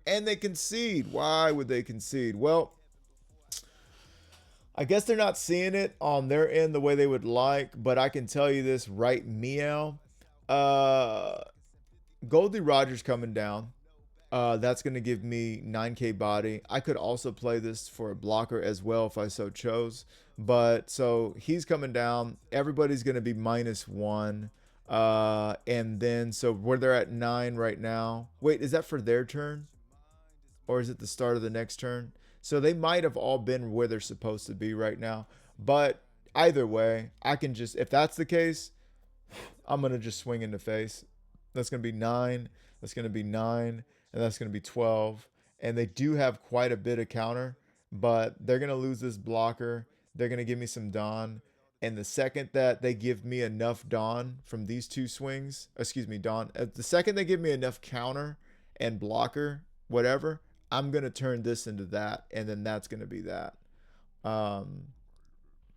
And they concede. Why would they concede? Well, I guess they're not seeing it on their end the way they would like, but I can tell you this right meow. Goldie Roger's coming down. That's going to give me 9K body. I could also play this for a blocker as well if I so chose. But so he's coming down. Everybody's going to be -1. And then so where they're at 9 right now. Wait, is that for their turn? Or is it the start of the next turn? So they might have all been where they're supposed to be right now. But either way, I can just, if that's the case, I'm going to just swing in the face. That's going to be 9. That's going to be 9. And that's going to be 12. And they do have quite a bit of counter, but they're going to lose this blocker. They're going to give me some Dawn. And the second that they give me enough Dawn from these two swings, excuse me, Dawn, the second they give me enough counter and blocker, whatever, I'm going to turn this into that. And then that's going to be that.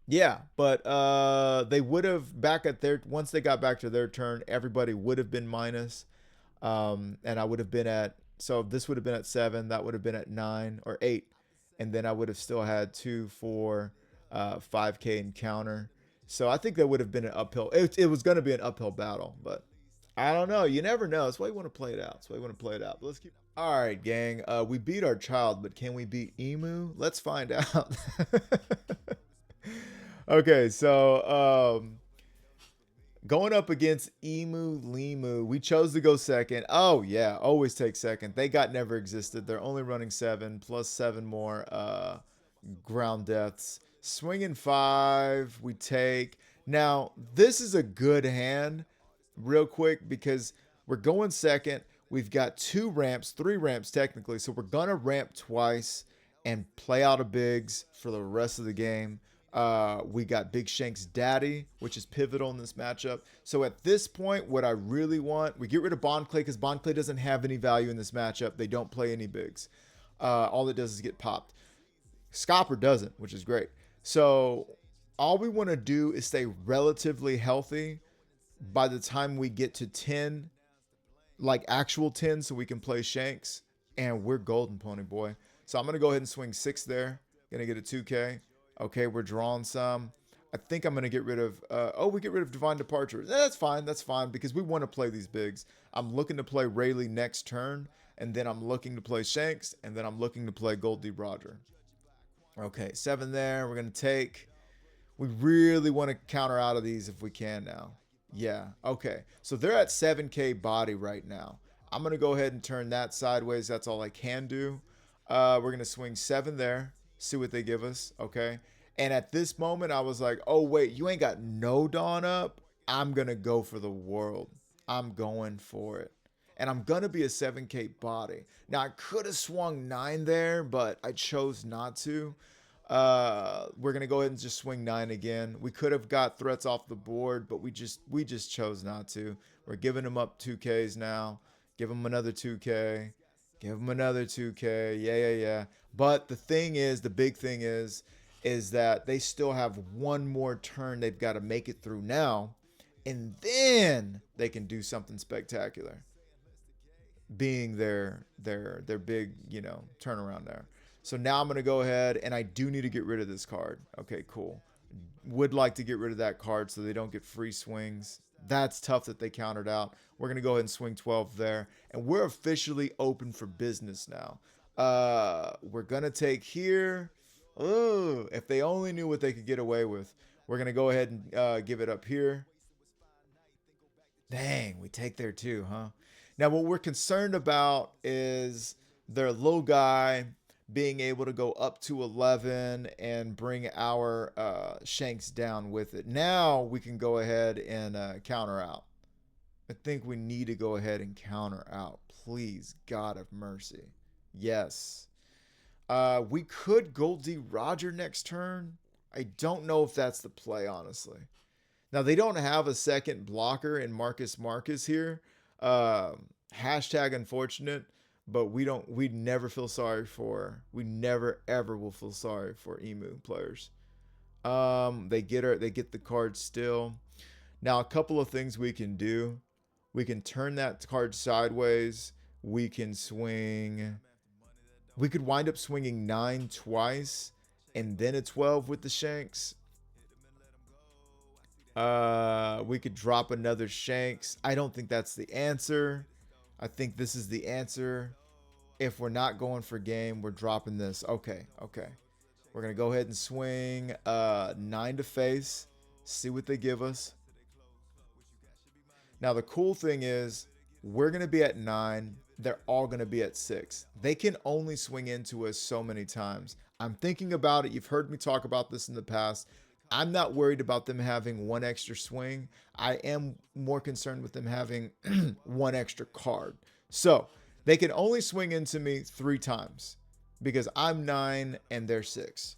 Yeah, but they would have back at their once they got back to their turn, everybody would have been minus, and I would have been at so this would have been at 7, that would have been at 9 or 8, and then I would have still had 2, 4, 5K in counter. So I think that would have been an uphill. It was going to be an uphill battle, but I don't know. You never know. That's why you want to play it out. That's why you want to play it out. But let's keep. All right, gang. We beat our child, but can we beat Emu? Let's find out. Okay, so going up against Emu Limu, we chose to go second. Oh yeah, always take second. They got never existed. They're only running 7 plus 7 more ground deaths. Swinging 5, we take. Now this is a good hand, real quick, because we're going second. We've got 2 ramps, 3 ramps technically, so we're gonna ramp twice and play out of bigs for the rest of the game. We got Big Shank's daddy, which is pivotal in this matchup. So at this point, what I really want, we get rid of Bond Clay because Bond Clay doesn't have any value in this matchup. They don't play any bigs. All it does is get popped. Scopper doesn't, which is great. So all we want to do is stay relatively healthy by the time we get to 10, like actual 10, so we can play Shanks, and we're golden, pony boy. So I'm going to go ahead and swing 6 there. Going to get a 2K. Okay, we're drawing some. I think I'm going to get rid of... we get rid of Divine Departure. That's fine. That's fine because we want to play these bigs. I'm looking to play Rayleigh next turn, and then I'm looking to play Shanks, and then I'm looking to play Goldie Roger. Okay, 7 there. We're going to take... We really want to counter out of these if we can now. Yeah, okay. So they're at 7K body right now. I'm going to go ahead and turn that sideways. That's all I can do. We're going to swing 7 there. See what they give us, okay? And at this moment, I was like, oh, wait, you ain't got no Dawn up? I'm going to go for the world. I'm going for it. And I'm going to be a 7K body. Now, I could have swung 9 there, but I chose not to. We're going to go ahead and just swing 9 again. We could have got threats off the board, but we just chose not to. We're giving them up 2Ks now. Give them another 2K. Give them another 2K. Yeah. But the thing is, the big thing is that they still have one more turn they've got to make it through now. And then they can do something spectacular. Being their big, turnaround there. So now I'm going to go ahead, and I do need to get rid of this card. Okay, cool. Would like to get rid of that card so they don't get free swings. That's tough that they countered out. We're going to go ahead and swing 12 there. And we're officially open for business now. We're going to take here. Oh, if they only knew what they could get away with. We're going to go ahead and give it up here. Dang, we take there too, huh? Now, what we're concerned about is their low guy being able to go up to 11 and bring our Shanks down with it. Now we can go ahead and counter out. I think we need to go ahead and counter out. Please, God of mercy. Yes. We could Goldie Roger next turn. I don't know if that's the play, honestly. Now, they don't have a second blocker in Marcus here. Hashtag unfortunate. But we never feel sorry for, we never ever will feel sorry for Emu players. They get the card still. Now, a couple of things we can do. We can turn that card sideways. We can swing. We could wind up swinging 9 twice and then a 12 with the Shanks. We could drop another Shanks. I don't think that's the answer. I think this is the answer. If we're not going for game, we're dropping this. Okay. We're going to go ahead and swing 9 to face. See what they give us. Now, the cool thing is we're going to be at 9. They're all going to be at 6. They can only swing into us so many times. I'm thinking about it. You've heard me talk about this in the past. I'm not worried about them having one extra swing. I am more concerned with them having one extra card. So they can only swing into me 3 times because I'm 9 and they're 6.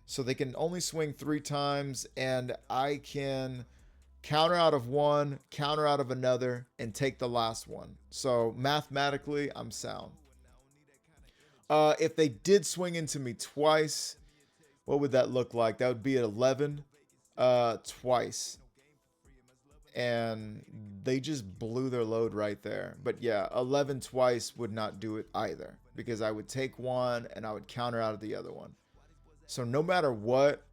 So they can only swing 3 times, and I can counter out of one, counter out of another, and take the last one. So mathematically, I'm sound. If they did swing into me twice, what would that look like? That would be at 11 twice. And they just blew their load right there. But yeah, 11 twice would not do it either, because I would take one and I would counter out of the other one. So no matter what,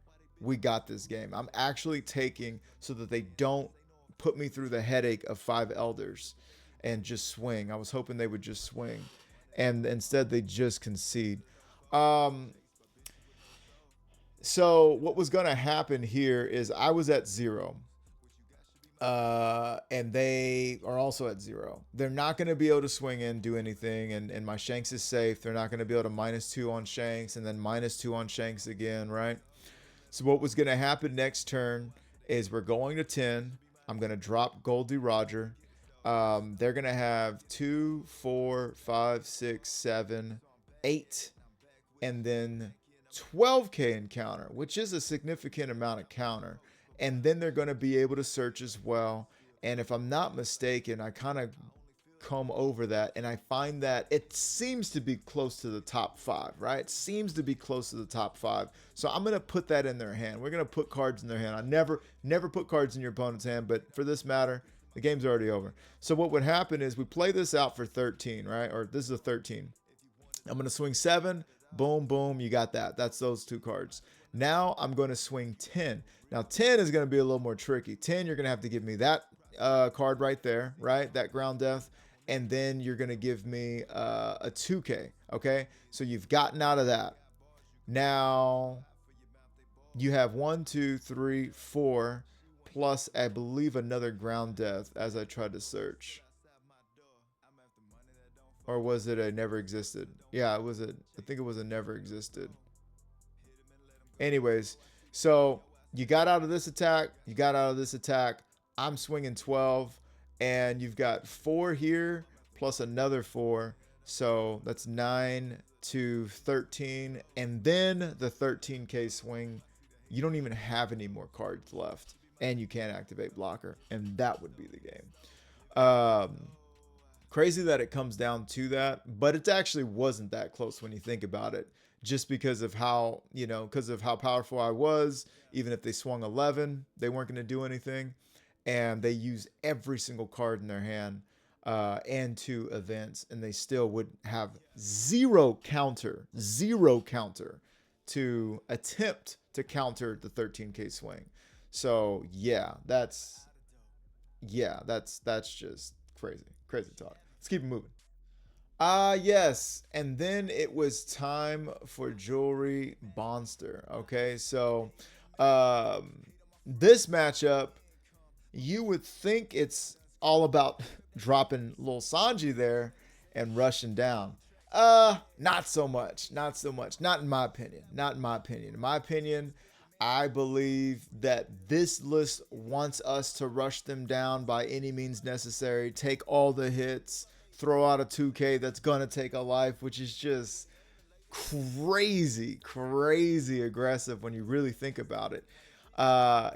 we got this game. I'm actually taking so that they don't put me through the headache of 5 elders and just swing. I was hoping they would just swing, and instead they just concede. So what was going to happen here is I was at 0. And they are also at 0. They're not going to be able to swing in, do anything, and my Shanks is safe. They're not going to be able to -2 on Shanks and then -2 on Shanks again, right? So what was going to happen next turn is we're going to 10. I'm going to drop Goldie Roger. They're going to have 2, 4, 5, 6, 7, 8, and then 12K in counter, which is a significant amount of counter. And then they're going to be able to search as well. And if I'm not mistaken, I kind of comb over that and I find that it seems to be close to the top 5, right? It seems to be close to the top 5. So I'm going to put that in their hand. We're going to put cards in their hand. I never put cards in your opponent's hand, but for this matter, the game's already over. So what would happen is we play this out for 13, right? Or this is a 13. I'm going to swing 7. Boom, boom. You got that. That's those 2 cards. Now I'm going to swing 10. Now 10 is going to be a little more tricky. 10, you're going to have to give me that card right there, right? That ground death. And then you're going to give me a 2K, okay? So you've gotten out of that. Now you have 1, 2, 3, 4, plus I believe another ground death as I tried to search. Or was it a never existed? Yeah, it was I think it was a never existed. Anyways, so you got out of this attack. You got out of this attack. I'm swinging 12. And you've got 4 here plus another 4. So that's 9 to 13. And then the 13K swing. You don't even have any more cards left. And you can't activate blocker. And that would be the game. Crazy that it comes down to that. But it actually wasn't that close when you think about it. Just because of how, because of how powerful I was. Even if they swung 11, they weren't going to do anything. And they use every single card in their hand and 2 events, and they still would have 0 counter to attempt to counter the 13K swing. So yeah, that's just crazy talk. Let's keep it moving. Yes, and then it was time for Jewelry Monster. Okay, so this matchup, you would think it's all about dropping Lil Sanji there and rushing down. Not so much. Not in my opinion. In my opinion, I believe that this list wants us to rush them down by any means necessary, take all the hits, throw out a 2K that's going to take a life, which is just crazy aggressive when you really think about it.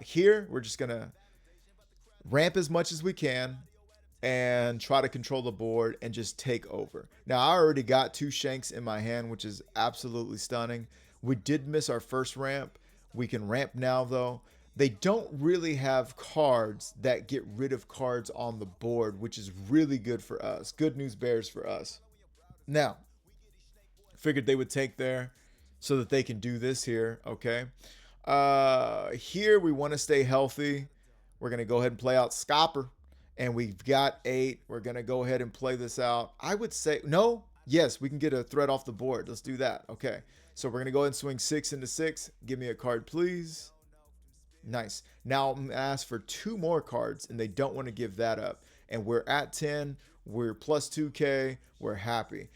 Here, we're just going to ramp as much as we can and try to control the board and just take over. Now, I already got 2 Shanks in my hand, which is absolutely stunning. We did miss our first ramp. We can ramp now, though. They don't really have cards that get rid of cards on the board, which is really good for us. Good news bears for us. Now, figured they would take there so that they can do this here, okay? Here, we want to stay healthy. We're going to go ahead and play out Scopper. And we've got 8. We're going to go ahead and play this out. I would say, no. Yes, we can get a threat off the board. Let's do that. Okay. So we're going to go ahead and swing 6 into 6. Give me a card, please. Nice. Now I'm going to ask for 2 more cards, and they don't want to give that up. And we're at 10. We're plus 2K. We're happy.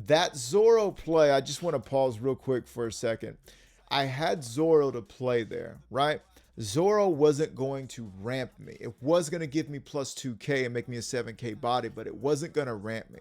That Zoro play, I just want to pause real quick for a second. I had Zoro to play there, right? Zoro wasn't going to ramp me. It was going to give me plus 2k and make me a 7k body, but it wasn't going to ramp me.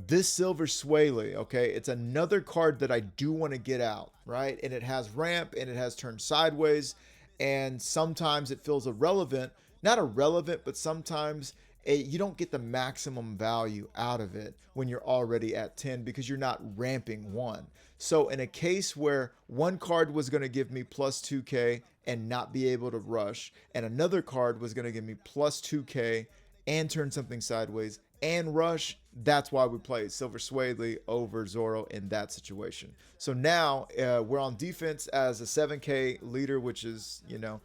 This Silver Swaley, okay, it's another card that I do want to get out, right? And it has ramp and it has turn sideways, and sometimes it feels irrelevant. Not irrelevant, but sometimes you don't get the maximum value out of it when you're already at 10 because you're not ramping one. So in a case where one card was going to give me plus 2k and not be able to rush, and another card was going to give me plus 2k and turn something sideways and rush, that's why we played Silver Swaley over Zoro in that situation. So now we're on defense as a 7k leader, which is, you know,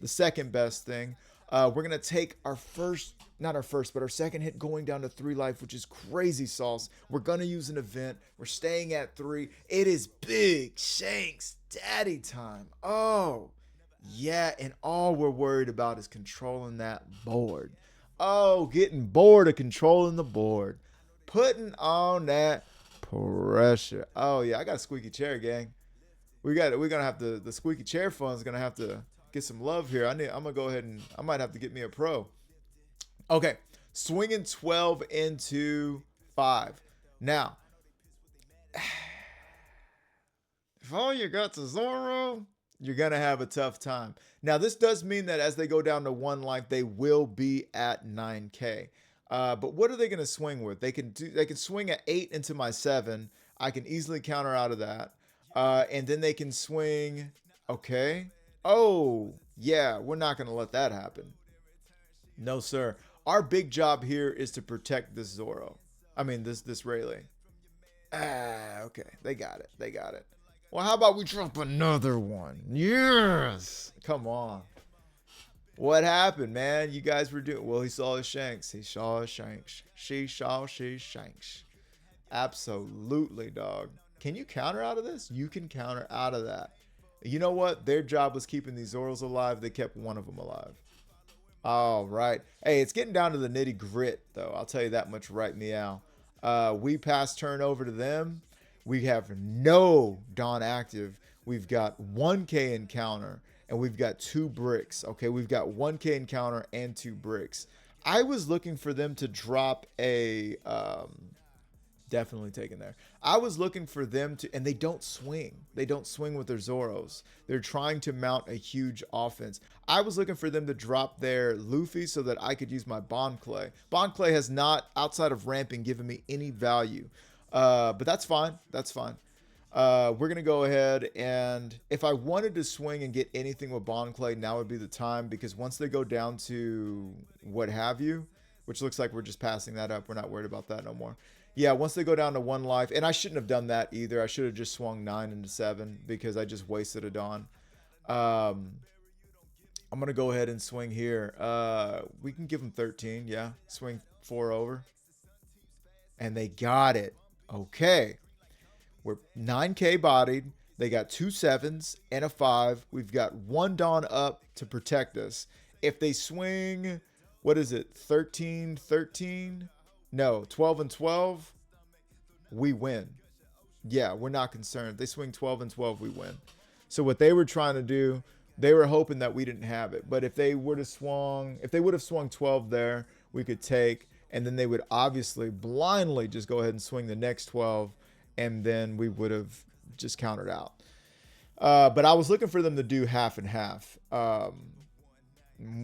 the second best thing. We're going to take our first, not our first, but our second hit going down to 3 life, which is crazy sauce. We're going to use an event. We're staying at 3. It is Big Shanks Daddy time. Oh, yeah. And all we're worried about is controlling that board. Oh, getting bored of controlling the board. Putting on that pressure. Oh, yeah. I got a squeaky chair, gang. We're gonna have to, the squeaky chair fund's gonna have to get some love here. I'm gonna go ahead and I might have to get me a pro. Okay, swinging 12 into 5. Now, if all you got to Zoro, you're gonna have a tough time. Now, this does mean that as they go down to 1 life, they will be at 9k. But what are they gonna swing with? They can swing at 8 into my 7. I can easily counter out of that. And then they can swing. Okay. Oh, yeah. We're not going to let that happen. No, sir. Our big job here is to protect this Zoro. I mean, this Rayleigh. Okay. They got it. They got it. Well, how about we drop another one? Yes. Come on. What happened, man? You guys were doing... Well, he saw his shanks. He saw his shanks. She saw his shanks. Absolutely, dog. Can you counter out of this? You can counter out of that. You know what? Their job was keeping these Zoros alive. They kept one of them alive. All right. Hey, it's getting down to the nitty grit, though. I'll tell you that much right meow. We pass turn over to them. We have no Dawn active. We've got 1k encounter, and we've got 2 bricks. Okay, we've got 1k encounter and 2 bricks. I was looking for them to drop a... definitely taken there. I was looking for them to, and they don't swing. They don't swing with their Zoros. They're trying to mount a huge offense. I was looking for them to drop their Luffy so that I could use my Bond Clay. Bond Clay has not, outside of ramping, given me any value. But that's fine. That's fine. We're going to go ahead, and if I wanted to swing and get anything with Bond Clay, now would be the time, because once they go down to what have you, which looks like we're just passing that up. We're not worried about that no more. Yeah, once they go down to 1 life, and I shouldn't have done that either. I should have just swung 9 into 7 because I just wasted a Dawn. I'm going to go ahead and swing here. We can give them 13, yeah. Swing 4 over. And they got it. Okay. We're 9k bodied. They got 2 7s and a 5. We've got 1 Dawn up to protect us. If they swing, what is it, 13, 13? No, 12 and 12, we win. Yeah, we're not concerned. They swing 12 and 12, we win. So what they were trying to do, they were hoping that we didn't have it. But if they would have swung, if they would have swung 12 there, we could take, and then they would obviously blindly just go ahead and swing the next 12, and then we would have just countered out. But I was looking for them to do half and half.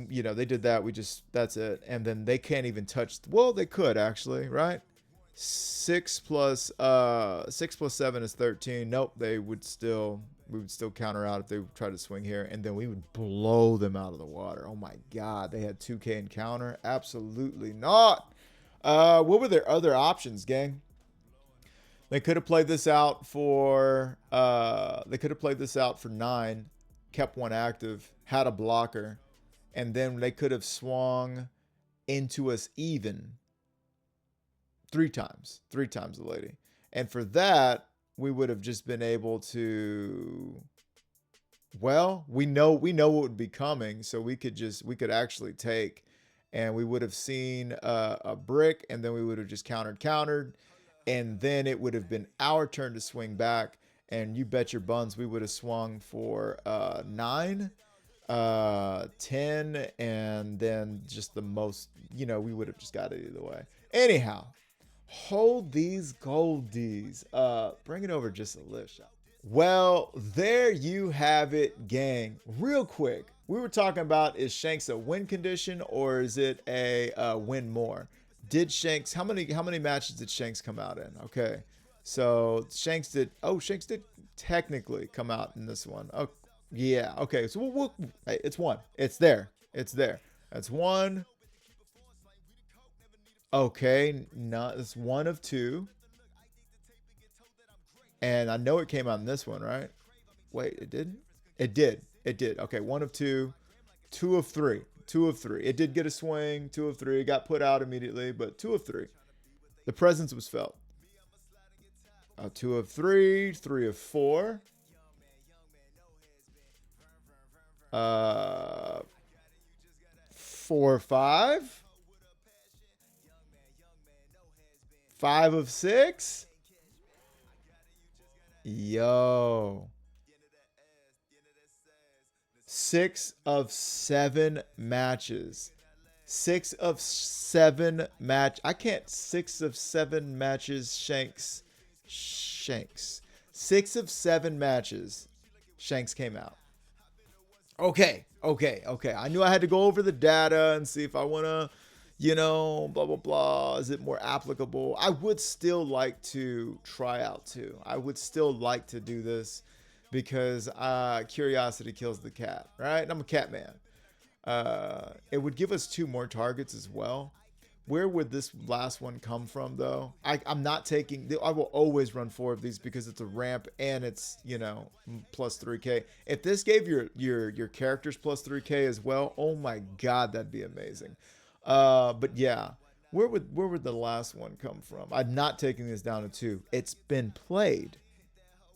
You know, they did that. That's it. And then they can't even touch. Well, they could actually, right? 6 plus 7 is 13. Nope. We would still counter out if they tried to swing here, and then we would blow them out of the water. Oh my God. They had 2k encounter. Absolutely not. What were their other options, gang? They could have played this out for 9, kept 1 active, had a blocker. And then they could have swung into us even 3 times. 3 times the lady. And for that, we would have just been able to... Well, we know what would be coming. So we could actually take. And we would have seen a brick. And then we would have just countered. And then it would have been our turn to swing back. And you bet your buns we would have swung for 9. 10, and then just the most, we would have just got it either way. Anyhow, hold these goldies. Bring it over just a little shot. Well, there you have it, gang. Real quick, we were talking about, is Shanks a win condition or is it a win more? Did Shanks, how many matches did Shanks come out in? Okay, so Shanks did technically come out in this one. Oh, yeah. Okay, so it's one. It's there. It's there. That's one. Okay, it's one of two. And I know it came out in this one, right? Wait, it didn't? It did. It did. Okay, one of two. Two of three. Two of three. It did get a swing. Two of three. It got put out immediately, but two of three. The presence was felt. Two of three. Three of four. 4 of 5. 5 of 6. Yo. 6 of 7 matches. 6 of 7 match. I can't. 6 of 7 matches. Shanks. 6 of 7 matches. Shanks came out. Okay. I knew I had to go over the data and see if I want to, blah, blah, blah. Is it more applicable? I would still like to try out too. I would still like to do this because curiosity kills the cat, right? And I'm a cat man. It would give us 2 more targets as well. Where would this last one come from, though? I'm not taking. I will always run 4 of these because it's a ramp and it's plus 3K. If this gave your characters plus 3K as well, oh my god, that'd be amazing. But yeah, where would the last one come from? I'm not taking this down to 2. It's been played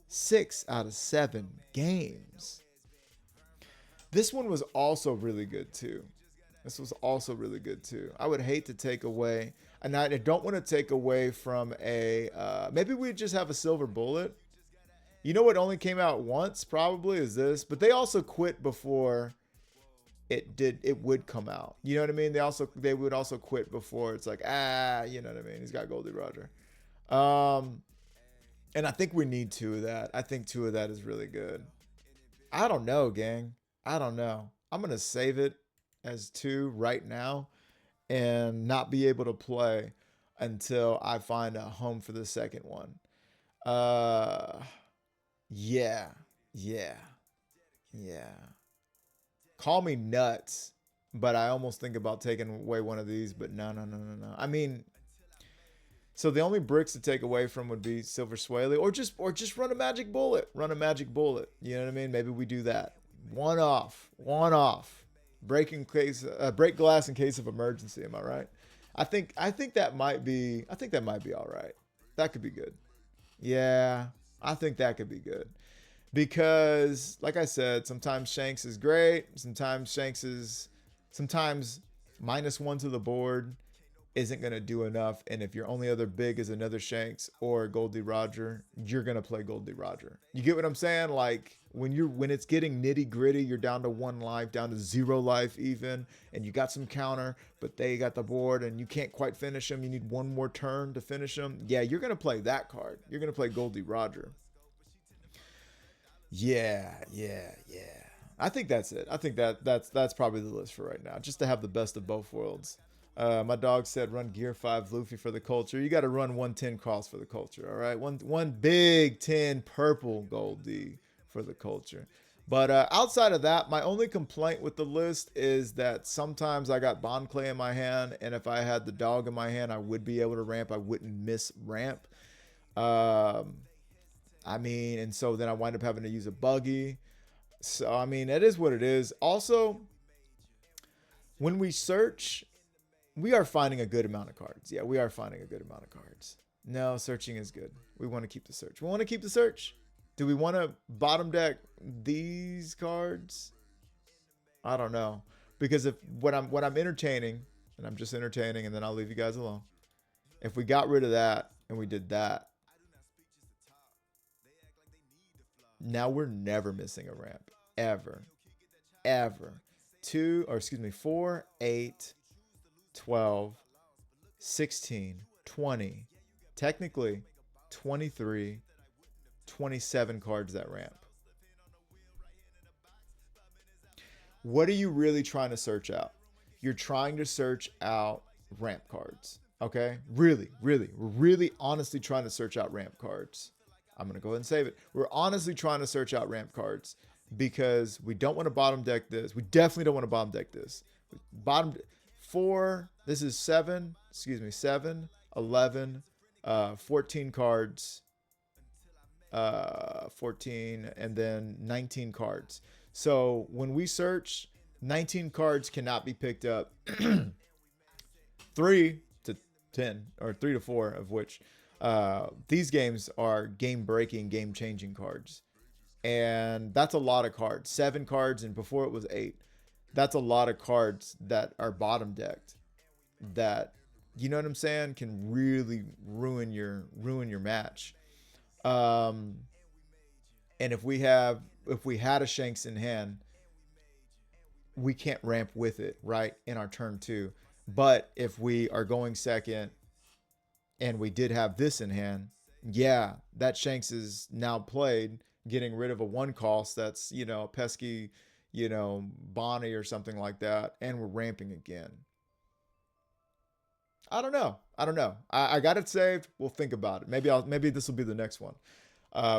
6 out of 7 games. This one was also really good too. I would hate to take away, and I don't want to take away from a, maybe we just have a silver bullet. You know what only came out once probably is this, but they also quit before it would come out. You know what I mean? They would also quit before it's like, you know what I mean? He's got Goldie Roger. And I think we need 2 of that. I think 2 of that is really good. I don't know, gang. I don't know. I'm going to save it as 2 right now and not be able to play until I find a home for the second one. Yeah. Call me nuts, but I almost think about taking away one of these, but no. I mean, so the only bricks to take away from would be Silver Swaley, or just run a magic bullet. You know what I mean? Maybe we do that. One off. Break glass in case of emergency. Am I right? I think that might be all right. That could be good. Yeah, I think that could be good. Because, like I said, sometimes Shanks is great. Sometimes -1 to the board isn't going to do enough. And if your only other big is another Shanks or Goldie Roger, you're going to play Goldie Roger. You get what I'm saying? Like, when it's getting nitty gritty, you're down to 1 life, down to 0 life even, and you got some counter, but they got the board and you can't quite finish them. You need 1 more turn to finish them. Yeah, you're going to play that card. You're going to play Goldie Roger. Yeah. I think that's it. I think that's probably the list for right now, just to have the best of both worlds. My dog said run Gear 5 Luffy for the culture. You got to run 110 cross for the culture, all right? One big 10 purple Goldie for the culture. But outside of that, my only complaint with the list is that sometimes I got Bond Clay in my hand, and if I had the dog in my hand, I would be able to ramp. I wouldn't miss ramp. And so then I wind up having to use a buggy. So, it is what it is. Also, when we search, we are finding a good amount of cards. Yeah, we are finding a good amount of cards. No, searching is good. We want to keep the search. Do we want to bottom deck these cards? I don't know. Because if what I'm entertaining, and I'm just entertaining, and then I'll leave you guys alone. If we got rid of that and we did that, now we're never missing a ramp. Ever. ever. 4, 8, 12, 16, 20, technically 23, 27 cards that ramp. What are you really trying to search out? You're trying to search out ramp cards. Okay? We're honestly trying to search out ramp cards. I'm going to go ahead and save it. We're honestly trying to search out ramp cards because we don't want to bottom deck this. We definitely don't want to bottom deck this. Bottom 4, this is 7, 11, 14 cards, 14, and then 19 cards. So when we search, 19 cards cannot be picked up. 3 to 10 or 3 to 4 of which these games are game-breaking, game-changing cards. And that's a lot of cards. 7 cards, and before it was 8. That's a lot of cards that are bottom decked. That, you know what I'm saying, can really ruin your match. And if we had a Shanks in hand, we can't ramp with it, right, in our turn 2. But if we are going second and we did have this in hand, yeah, that Shanks is now played, getting rid of a 1 cost that's, you know, pesky, you know, Bonney or something like that, and we're ramping again. I don't know. I got it saved. We'll think about it. Maybe this will be the next one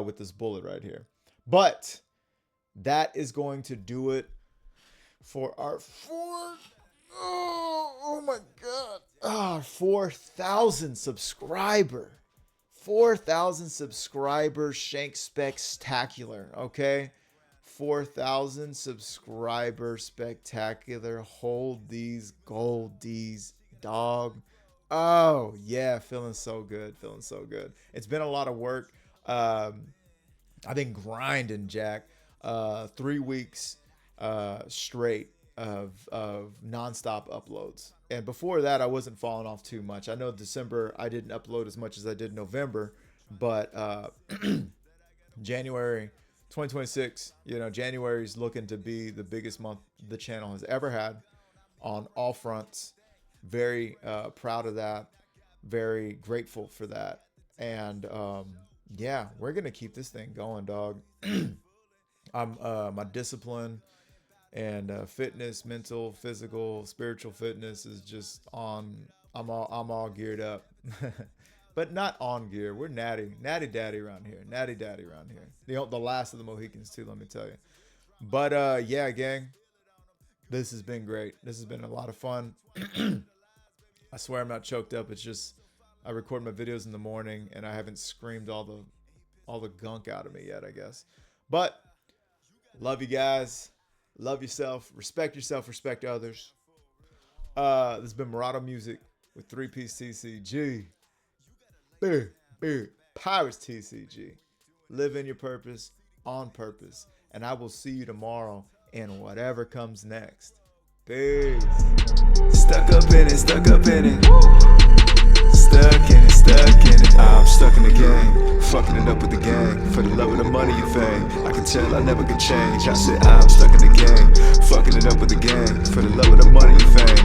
with this bullet right here. But that is going to do it for our 4,000 subscriber. 4,000 subscriber Shank Spectacular, okay? 4,000 subscriber spectacular. Hold these goldies, dog. Oh, yeah, feeling so good. It's been a lot of work. I've been grinding, Jack. 3 weeks straight of nonstop uploads. And before that, I wasn't falling off too much. I know December, I didn't upload as much as I did in November, but January 2026, you know, January is looking to be the biggest month the channel has ever had on all fronts. Very proud of that. Very grateful for that. And yeah, we're going to keep this thing going, dog. My discipline and fitness, mental, physical, spiritual fitness is just on. I'm all geared up, but not on gear. We're natty daddy around here. The last of the Mohicans too, let me tell you. But yeah, gang, this has been great. This has been a lot of fun. I swear I'm not choked up. It's just I record my videos in the morning and I haven't screamed all the gunk out of me yet, I guess. But love you guys. Love yourself. Respect others. This has been Murado Music with 3-Piece TCG. Big Pirates TCG. Live in your purpose, on purpose. And I will see you tomorrow in whatever comes next. Peace. Stuck up in it. Stuck in it. I'm stuck in the game, fucking it up with the gang. For the love of the money and fame, I can tell I never could change. I said I'm stuck in the game, fucking it up with the gang. For the love of the money and fame.